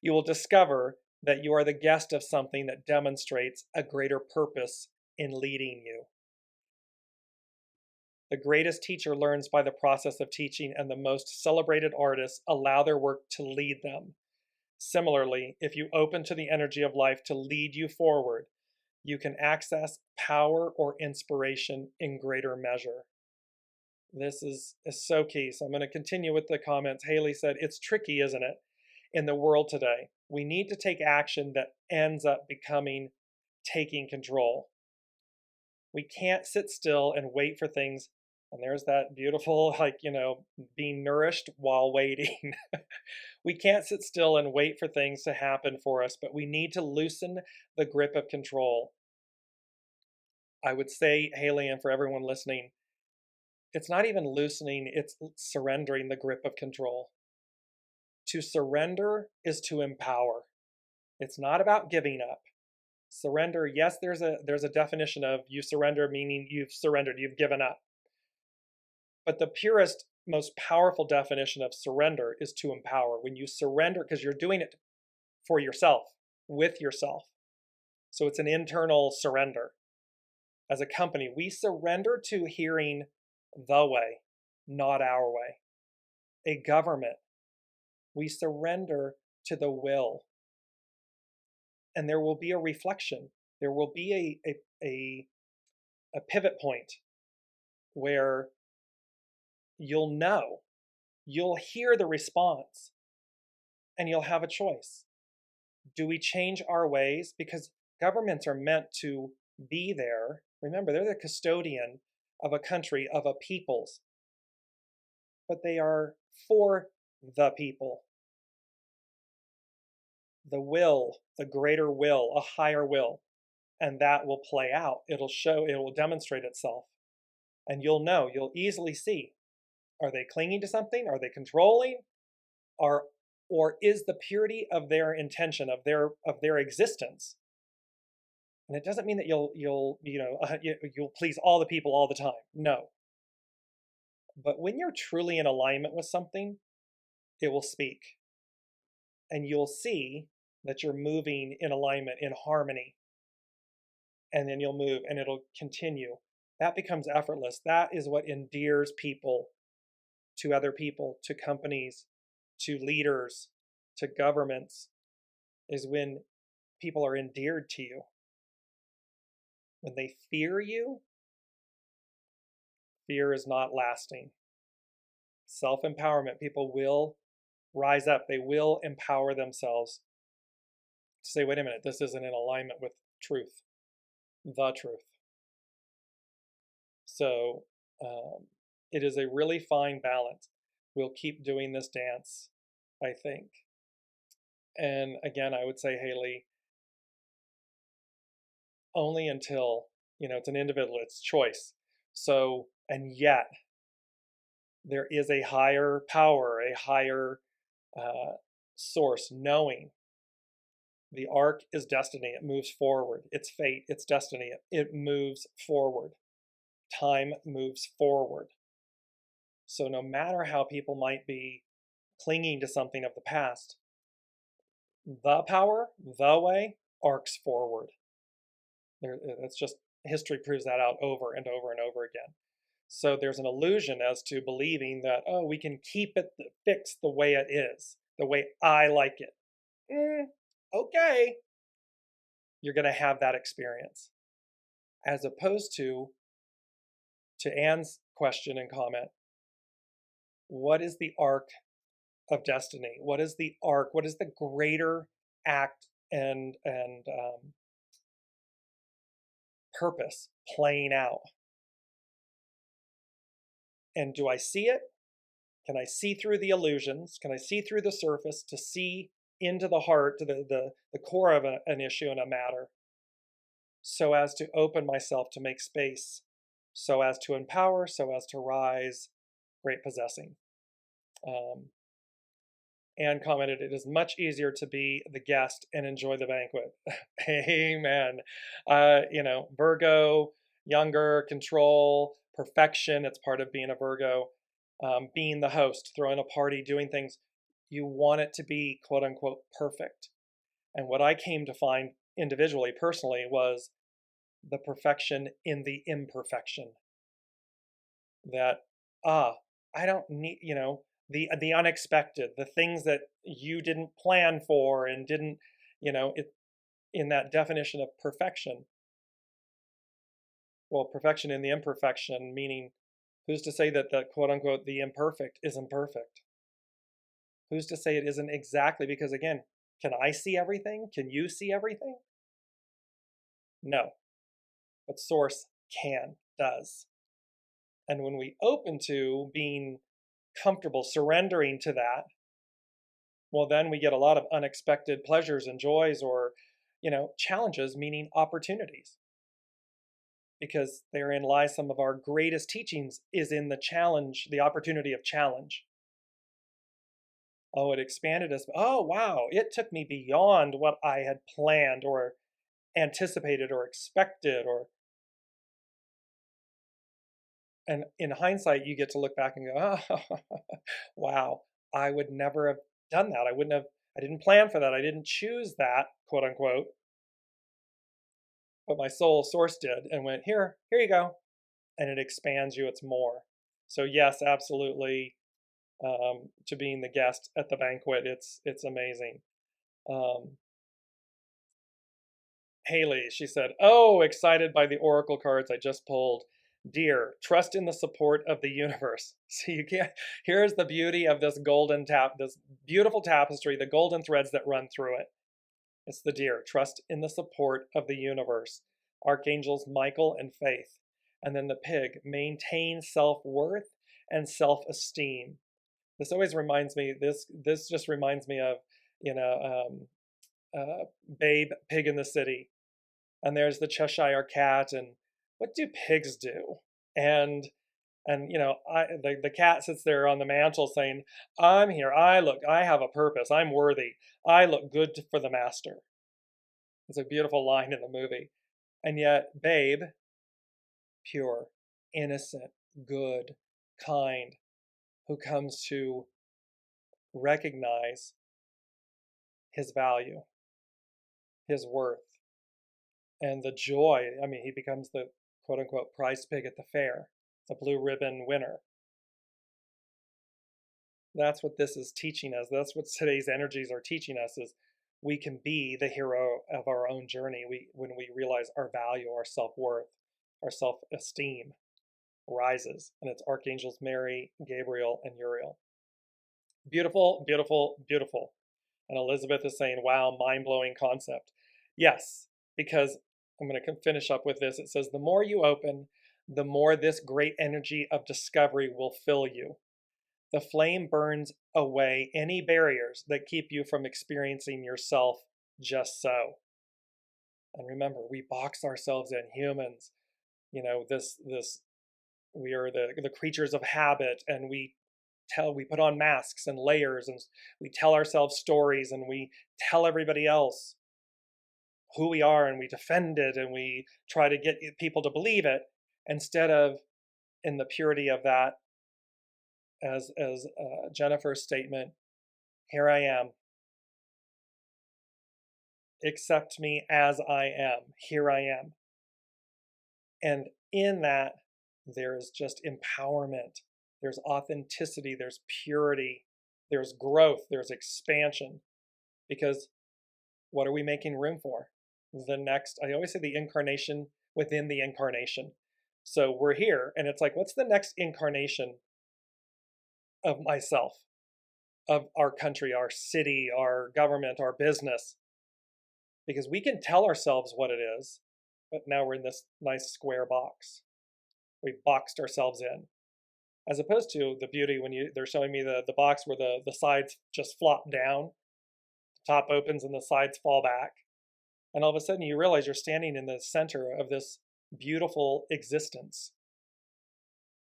you will discover that you are the guest of something that demonstrates a greater purpose in leading you. The greatest teacher learns by the process of teaching, and the most celebrated artists allow their work to lead them. Similarly, if you open to the energy of life to lead you forward, you can access power or inspiration in greater measure. This is so key. So I'm going to continue with the comments. Haley said, it's tricky, isn't it, in the world today? We need to take action that ends up becoming taking control. We can't sit still and wait for things. And there's that beautiful, being nourished while waiting. We can't sit still and wait for things to happen for us, but we need to loosen the grip of control. I would say, Haley, and for everyone listening, it's not even loosening, it's surrendering the grip of control. To surrender is to empower. It's not about giving up. Surrender, yes, there's a definition of you surrender, meaning you've surrendered, you've given up. But the purest, most powerful definition of surrender is to empower. When you surrender, because you're doing it for yourself, with yourself. So it's an internal surrender. As a company, we surrender to hearing the way, not our way. A government, we surrender to the will. And there will be a reflection. There will be a pivot point where you'll know, you'll hear the response, and you'll have a choice. Do we change our ways? Because governments are meant to be there. Remember, they're the custodian of a country, of a people's. But they are for the people. The will, the greater will, a higher will. And that will play out. It'll show, it will demonstrate itself. And you'll know, you'll easily see. Are they clinging to something? Are they controlling? Or is the purity of their intention, of their existence? And it doesn't mean that you'll please all the people all the time. No. But when you're truly in alignment with something, it will speak. And you'll see that you're moving in alignment, in harmony. And then you'll move and it'll continue. That becomes effortless. That is what endears people to other people, to companies, to leaders, to governments, is when people are endeared to you. When they fear you, fear is not lasting. Self-empowerment. People will rise up. They will empower themselves to say, wait a minute, this isn't in alignment with truth, the truth. So it is a really fine balance. We'll keep doing this dance, I think. And again, I would say, Haley, only until, it's an individual, it's choice. So, and yet there is a higher power, a higher source, knowing the arc is destiny. It moves forward. It's fate. It's destiny. It moves forward. Time moves forward. So no matter how people might be clinging to something of the past, the power, the way, arcs forward. It's just, history proves that out over and over and over again. So there's an illusion as to believing that, oh, we can keep it fixed the way it is, the way I like it. Okay. You're going to have that experience. As opposed to Anne's question and comment, what is the arc of destiny? What is the arc? What is the greater act and purpose playing out? And do I see it? Can I see through the illusions? Can I see through the surface to see into the heart, to the core of an issue and a matter, so as to open myself to make space, so as to empower, so as to rise, great possessing. Anne commented, it is much easier to be the guest and enjoy the banquet. Amen. Virgo, younger, control, perfection. It's part of being a Virgo. Being the host, throwing a party, doing things. You want it to be quote unquote perfect. And what I came to find individually, personally, was the perfection in the imperfection. That, I don't need, the unexpected, the things that you didn't plan for and didn't, in that definition of perfection. Well, perfection in the imperfection, meaning who's to say that the quote unquote the imperfect isn't perfect? Who's to say it isn't exactly? Because again, can I see everything? Can you see everything? No. But Source does. And when we open to being comfortable, surrendering to that, well, then we get a lot of unexpected pleasures and joys, or, challenges, meaning opportunities. Because therein lies some of our greatest teachings, is in the challenge, the opportunity of challenge. Oh, it expanded us. Oh, wow, it took me beyond what I had planned or anticipated or expected, and in hindsight, you get to look back and go, oh, wow, I would never have done that. I didn't plan for that. I didn't choose that, quote unquote. But my soul Source did and went, here you go. And it expands you. It's more. So yes, absolutely. To being the guest at the banquet, it's amazing. Haley, she said, oh, excited by the oracle cards I just pulled. Dear, trust in the support of the universe. So you can't, here's the beauty of this this beautiful tapestry, the golden threads that run through it. It's the deer, trust in the support of the universe. Archangels Michael and Faith. And then the pig, maintain self-worth and self-esteem. This always reminds me, this just reminds me of, Babe, Pig in the City. And there's the Cheshire Cat, and what do pigs do? And the cat sits there on the mantle saying, I'm here, I have a purpose, I'm worthy, I look good for the master. It's a beautiful line in the movie. And yet, Babe, pure, innocent, good, kind, who comes to recognize his value, his worth, and the joy. I mean, he becomes the quote unquote prize pig at the fair, the blue ribbon winner. That's what this is teaching us. That's what today's energies are teaching us, is we can be the hero of our own journey when we realize our value, our self-worth, our self-esteem. rises, and it's Archangels Mary, Gabriel, and Uriel. Beautiful, beautiful, beautiful. And Elizabeth is saying, wow, mind-blowing concept. Yes, because I'm going to finish up with this. It says, the more you open, the more this great energy of discovery will fill you. The flame burns away any barriers that keep you from experiencing yourself just so. And remember, we box ourselves in, humans. You know, we are the creatures of habit, and we put on masks and layers, and we tell ourselves stories, and we tell everybody else who we are, and we defend it, and we try to get people to believe it, instead of in the purity of that, as Jennifer's statement, here I am, accept me as I am, here I am. And in that, there is just empowerment, there's authenticity, there's purity, there's growth, there's expansion. Because what are we making room for? The next, I always say, the incarnation within the incarnation. So we're here, and it's like, what's the next incarnation of myself, of our country, our city, our government, our business? Because we can tell ourselves what it is, but now we're in this nice square box. We've boxed ourselves in. As opposed to the beauty when they're showing me the box where the sides just flop down, the top opens and the sides fall back. And all of a sudden you realize you're standing in the center of this beautiful existence.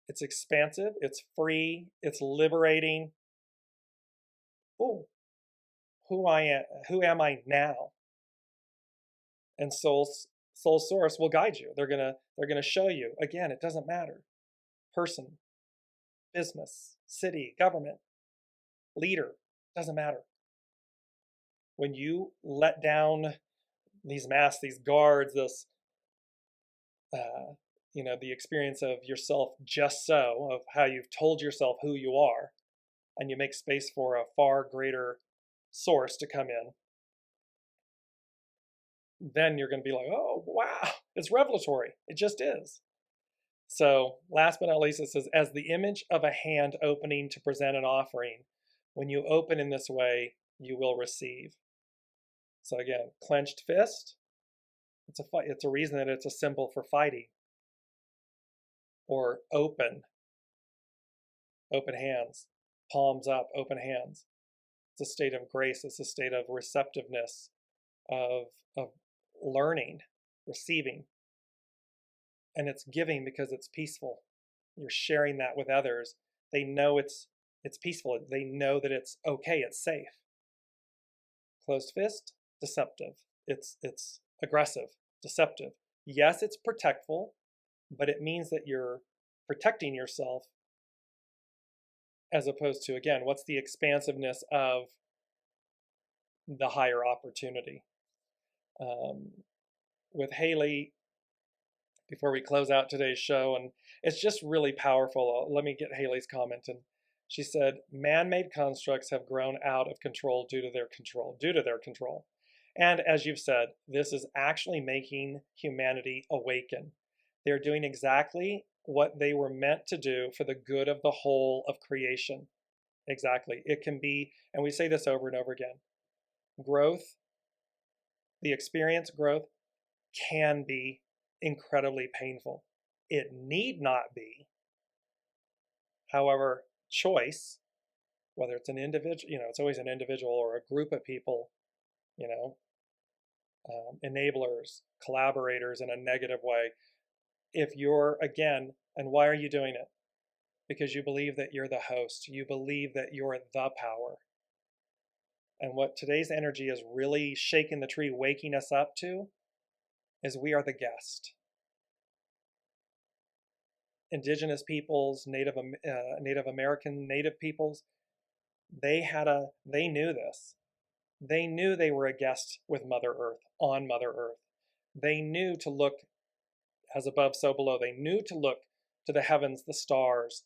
It's expansive, it's free, it's liberating. Oh, who am I now? And soul source will guide you. They're gonna show you. Again, it doesn't matter. Person, business, city, government, leader, doesn't matter. When you let down these masks, these guards, this the experience of yourself just so, of how you've told yourself who you are, and you make space for a far greater source to come in, then you're going to be like, oh, wow, it's revelatory. It just is. So last but not least, it says, as the image of a hand opening to present an offering, when you open in this way, you will receive. So again, clenched fist, it's a reason that it's a symbol for fighting. Or open hands, palms up, open hands. It's a state of grace. It's a state of receptiveness, of learning, receiving. And it's giving because it's peaceful. You're sharing that with others. They know it's peaceful. They know that it's okay, it's safe. Closed fist, deceptive. It's aggressive, deceptive. Yes, it's protectful, but it means that you're protecting yourself, as opposed to, again, what's the expansiveness of the higher opportunity? With Haley, before we close out today's show, and it's just really powerful. Let me get Haley's comment. And she said, man-made constructs have grown out of control due to their control. And as you've said, this is actually making humanity awaken. They're doing exactly what they were meant to do for the good of the whole of creation. Exactly. It can be, and we say this over and over again, growth, the experience growth, can be incredibly painful. It need not be. However, choice, whether it's an individual, it's always an individual or a group of people, enablers, collaborators in a negative way. If you're, again, and why are you doing it? Because you believe that you're the host. You believe that you're the power. And what today's energy is really shaking the tree, waking us up to, is we are the guest. Indigenous peoples, Native American, Native peoples, they knew this. They knew they were a guest with Mother Earth, on Mother Earth. They knew to look as above, so below. They knew to look to the heavens, the stars,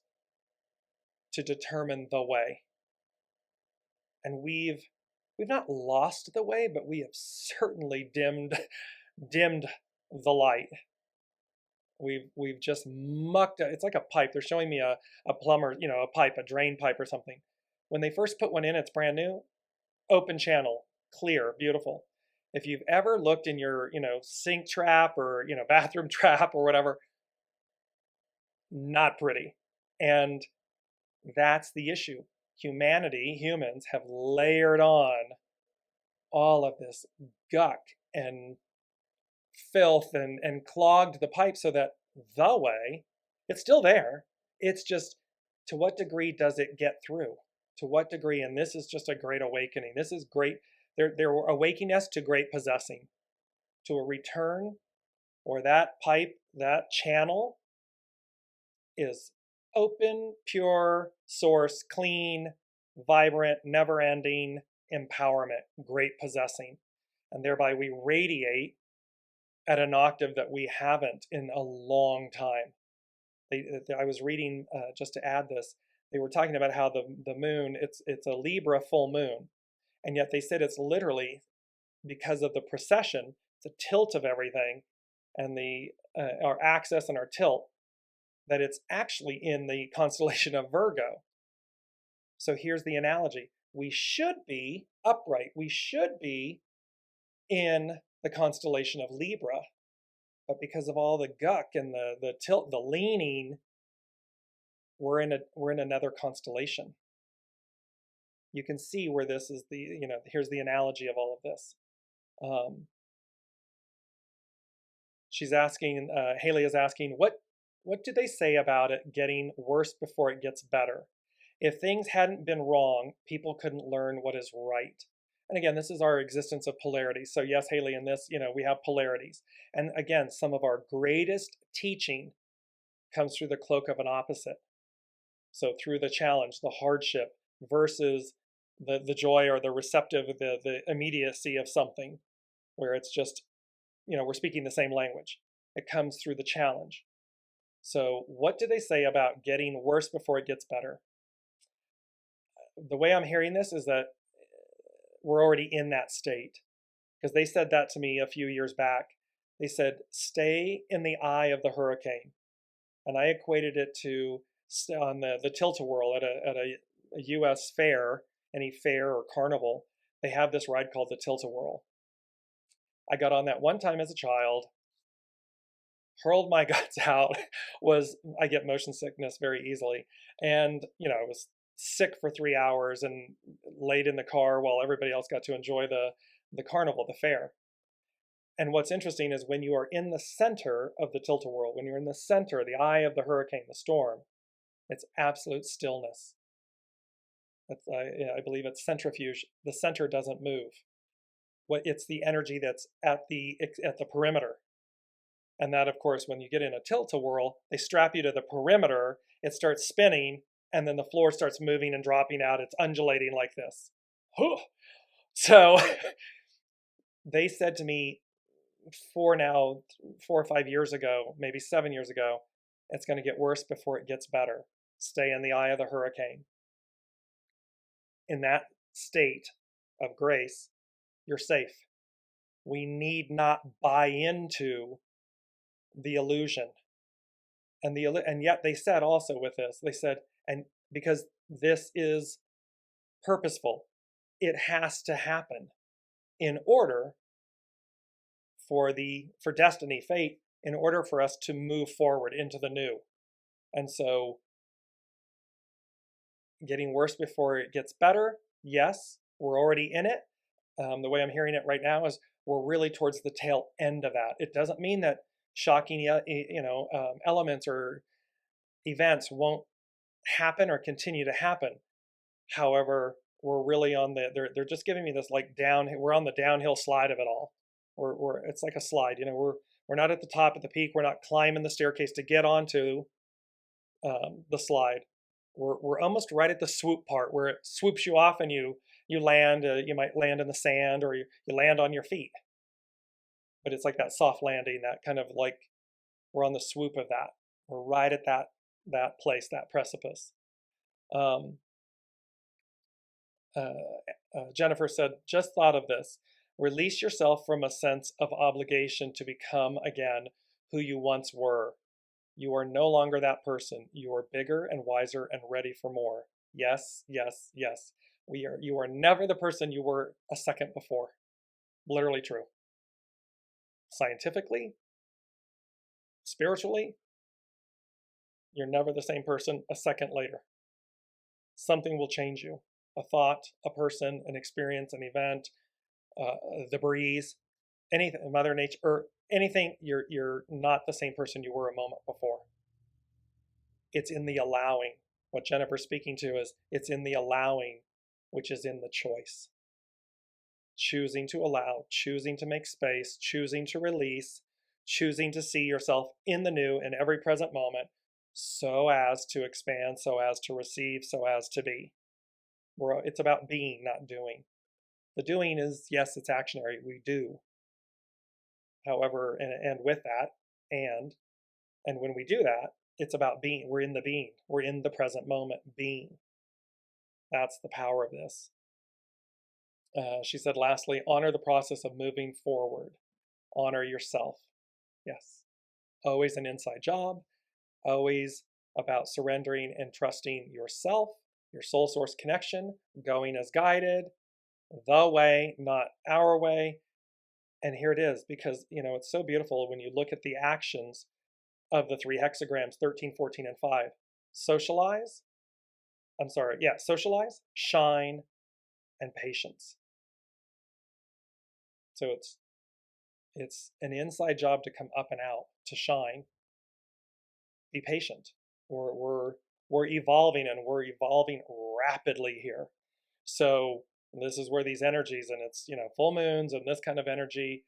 to determine the way. And we've not lost the way, but we have certainly dimmed the light. We've just mucked it. It's like a pipe. They're showing me a plumber, a pipe, a drain pipe or something. When they first put one in, it's brand new, open channel, clear, beautiful. If you've ever looked in your, sink trap or, bathroom trap or whatever, not pretty. And that's the issue. Humans have layered on all of this guck and filth and clogged the pipe so that the way, it's still there. It's just, to what degree does it get through? To what degree? And this is just a great awakening. This is great. They're awakening us to great possessing, to a return, or that pipe, that channel is open, pure, source, clean, vibrant, never ending empowerment, great possessing. And thereby we radiate at an octave that we haven't in a long time. I was reading, just to add this, they were talking about how the moon, it's a Libra full moon, and yet they said it's literally because of the precession, the tilt of everything, and our axis and our tilt, that it's actually in the constellation of Virgo. So here's the analogy. We should be upright. We should be in the constellation of Libra, but because of all the guck and the tilt, the leaning, we're in another constellation. You can see where this is here's the analogy of all of this. She's asking, Haley is asking, what do they say about it getting worse before it gets better? If things hadn't been wrong, people couldn't learn what is right. And again, this is our existence of polarity. So yes, Haley, in this, we have polarities. And again, some of our greatest teaching comes through the cloak of an opposite. So through the challenge, the hardship versus the joy or the receptive, the immediacy of something, where it's just, we're speaking the same language. It comes through the challenge. So what do they say about getting worse before it gets better? The way I'm hearing this is that we're already in that state, because they said that to me a few years back. They said, stay in the eye of the hurricane. And I equated it to on the tilt-a-whirl at a U.S. fair, any fair or carnival, they have this ride called the tilt-a-whirl. I got on that one time as a child, hurled my guts out. I get motion sickness very easily. And, I was sick for 3 hours and laid in the car while everybody else got to enjoy the carnival, the fair. And what's interesting is when you are in the center of the tilt-a-whirl, when you're in the center, the eye of the hurricane, the storm, it's absolute stillness. I believe it's centrifuge. The center doesn't move. It's the energy that's at the perimeter. And that, of course, when you get in a tilt-a-whirl, they strap you to the perimeter, it starts spinning, and then the floor starts moving and dropping out. It's undulating like this. So they said to me 4 or 5 years ago, maybe 7 years ago, it's going to get worse before it gets better. Stay in the eye of the hurricane. In that state of grace, you're safe. We need not buy into the illusion. And yet they said also with this, they said, and because this is purposeful, it has to happen in order for destiny, fate, in order for us to move forward into the new. And so getting worse before it gets better, yes, we're already in it. The way I'm hearing it right now is we're really towards the tail end of that. It doesn't mean that shocking, elements or events won't happen or continue to happen. However, we're really on they're just giving me this we're on the downhill slide of it all. It's like a slide, we're not at the top of the peak. We're not climbing the staircase to get onto the slide. We're almost right at the swoop part where it swoops you off and you land. You might land in the sand or you land on your feet. But it's like that soft landing, that kind of like we're on the swoop of that. We're right at that place, that precipice. Jennifer said, just thought of this. Release yourself from a sense of obligation to become again who you once were. You are no longer that person. You are bigger and wiser and ready for more. Yes, yes, yes. You are never the person you were a second before. Literally true. Scientifically, spiritually, you're never the same person a second later. Something will change you. A thought, a person, an experience, an event, the breeze, anything, Mother Nature, or anything, you're not the same person you were a moment before. It's in the allowing. What Jennifer's speaking to is it's in the allowing, which is in the choice. Choosing to allow, choosing to make space, choosing to release, choosing to see yourself in the new in every present moment, so as to expand, so as to receive, so as to be. It's about being, not doing. The doing is, yes, it's actionary. We do. However, and with that, and when we do that, it's about being. We're in the being. We're in the present moment, being. That's the power of this. She said, lastly, honor the process of moving forward. Honor yourself. Yes. Always an inside job. Always about surrendering and trusting yourself, your soul source connection, going as guided, the way, not our way. And here it is, because, it's so beautiful when you look at the actions of the 3 hexagrams, 13, 14, and 5. Socialize, shine, and patience. So it's an inside job to come up and out, to shine. Be patient. We're evolving, and we're evolving rapidly here. So this is where these energies, and it's, full moons and this kind of energy.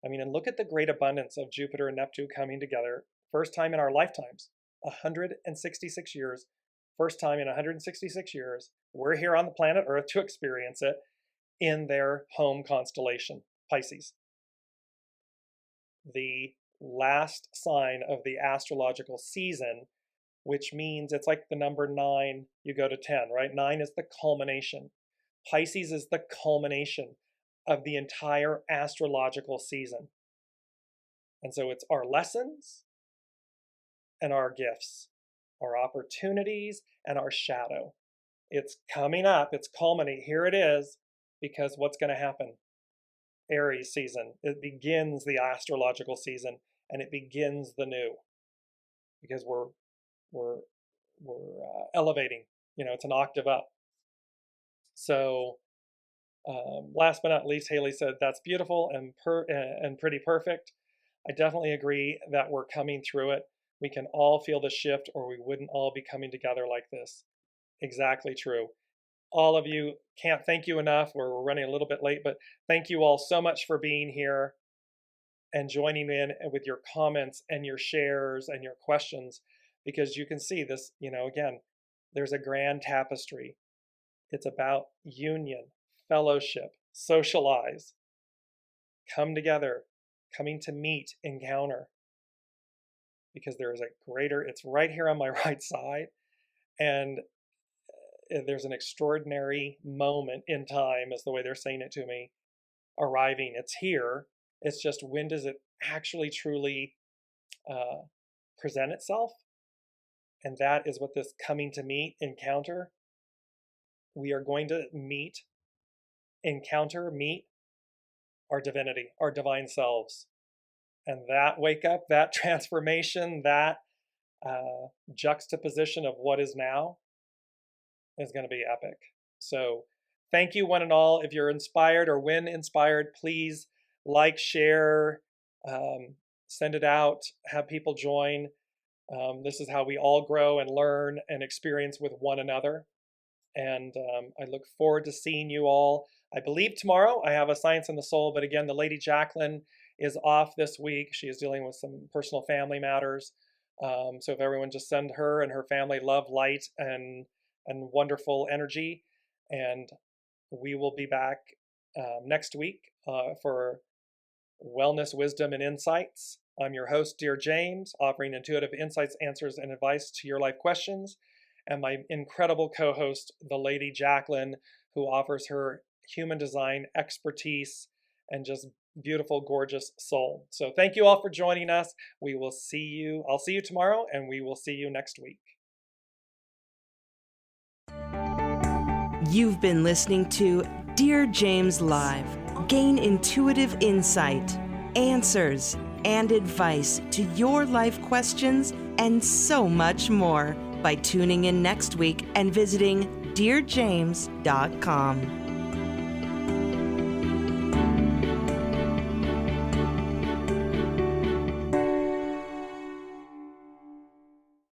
I mean, and look at the great abundance of Jupiter and Neptune coming together. First time in our lifetimes, 166 years. First time in 166 years, we're here on the planet Earth to experience it in their home constellation, Pisces. The last sign of the astrological season, which means it's like the number 9, you go to 10, right? 9 is the culmination. Pisces is the culmination of the entire astrological season. And so it's our lessons and our gifts, our opportunities and our shadow. It's coming up, it's culminating. Here it is, because what's going to happen? Aries season. It begins the astrological season, and it begins the new, because we're elevating. It's an octave up. So last but not least, Haley said, that's beautiful and pretty perfect. I definitely agree that we're coming through it. We can all feel the shift, or we wouldn't all be coming together like this. Exactly true. All of you, can't thank you enough. We're running a little bit late, but thank you all so much for being here and joining in with your comments and your shares and your questions, because you can see this, again, there's a grand tapestry. It's about union, fellowship, socialize, come together, coming to meet, encounter, because there is a greater, it's right here on my right side, and there's an extraordinary moment in time, is the way they're saying it to me, arriving. It's here. It's just, when does it actually truly present itself? And that is what this coming to meet, encounter. We are going to meet our divinity, our divine selves. And that wake up, that transformation, that juxtaposition of what is now is going to be epic. So thank you, one and all. If you're inspired, or when inspired, please like, share, send it out, have people join. This is how we all grow and learn and experience with one another. And I look forward to seeing you all. I believe tomorrow I have a Science in the Soul, but again, the Lady Jaclyn is off this week. She is dealing with some personal family matters. So if everyone just send her and her family love, light, and wonderful energy. And we will be back next week for Wellness, Wisdom, and Insights. I'm your host, Dear James, offering intuitive insights, answers, and advice to your life questions. And my incredible co-host, the Lady Jaclyn, who offers her human design expertise and just beautiful, gorgeous soul. So thank you all for joining us. I'll see you tomorrow, and we will see you next week. You've been listening to Dear James Live. Gain intuitive insight, answers, and advice to your life questions and so much more by tuning in next week and visiting DearJames.com.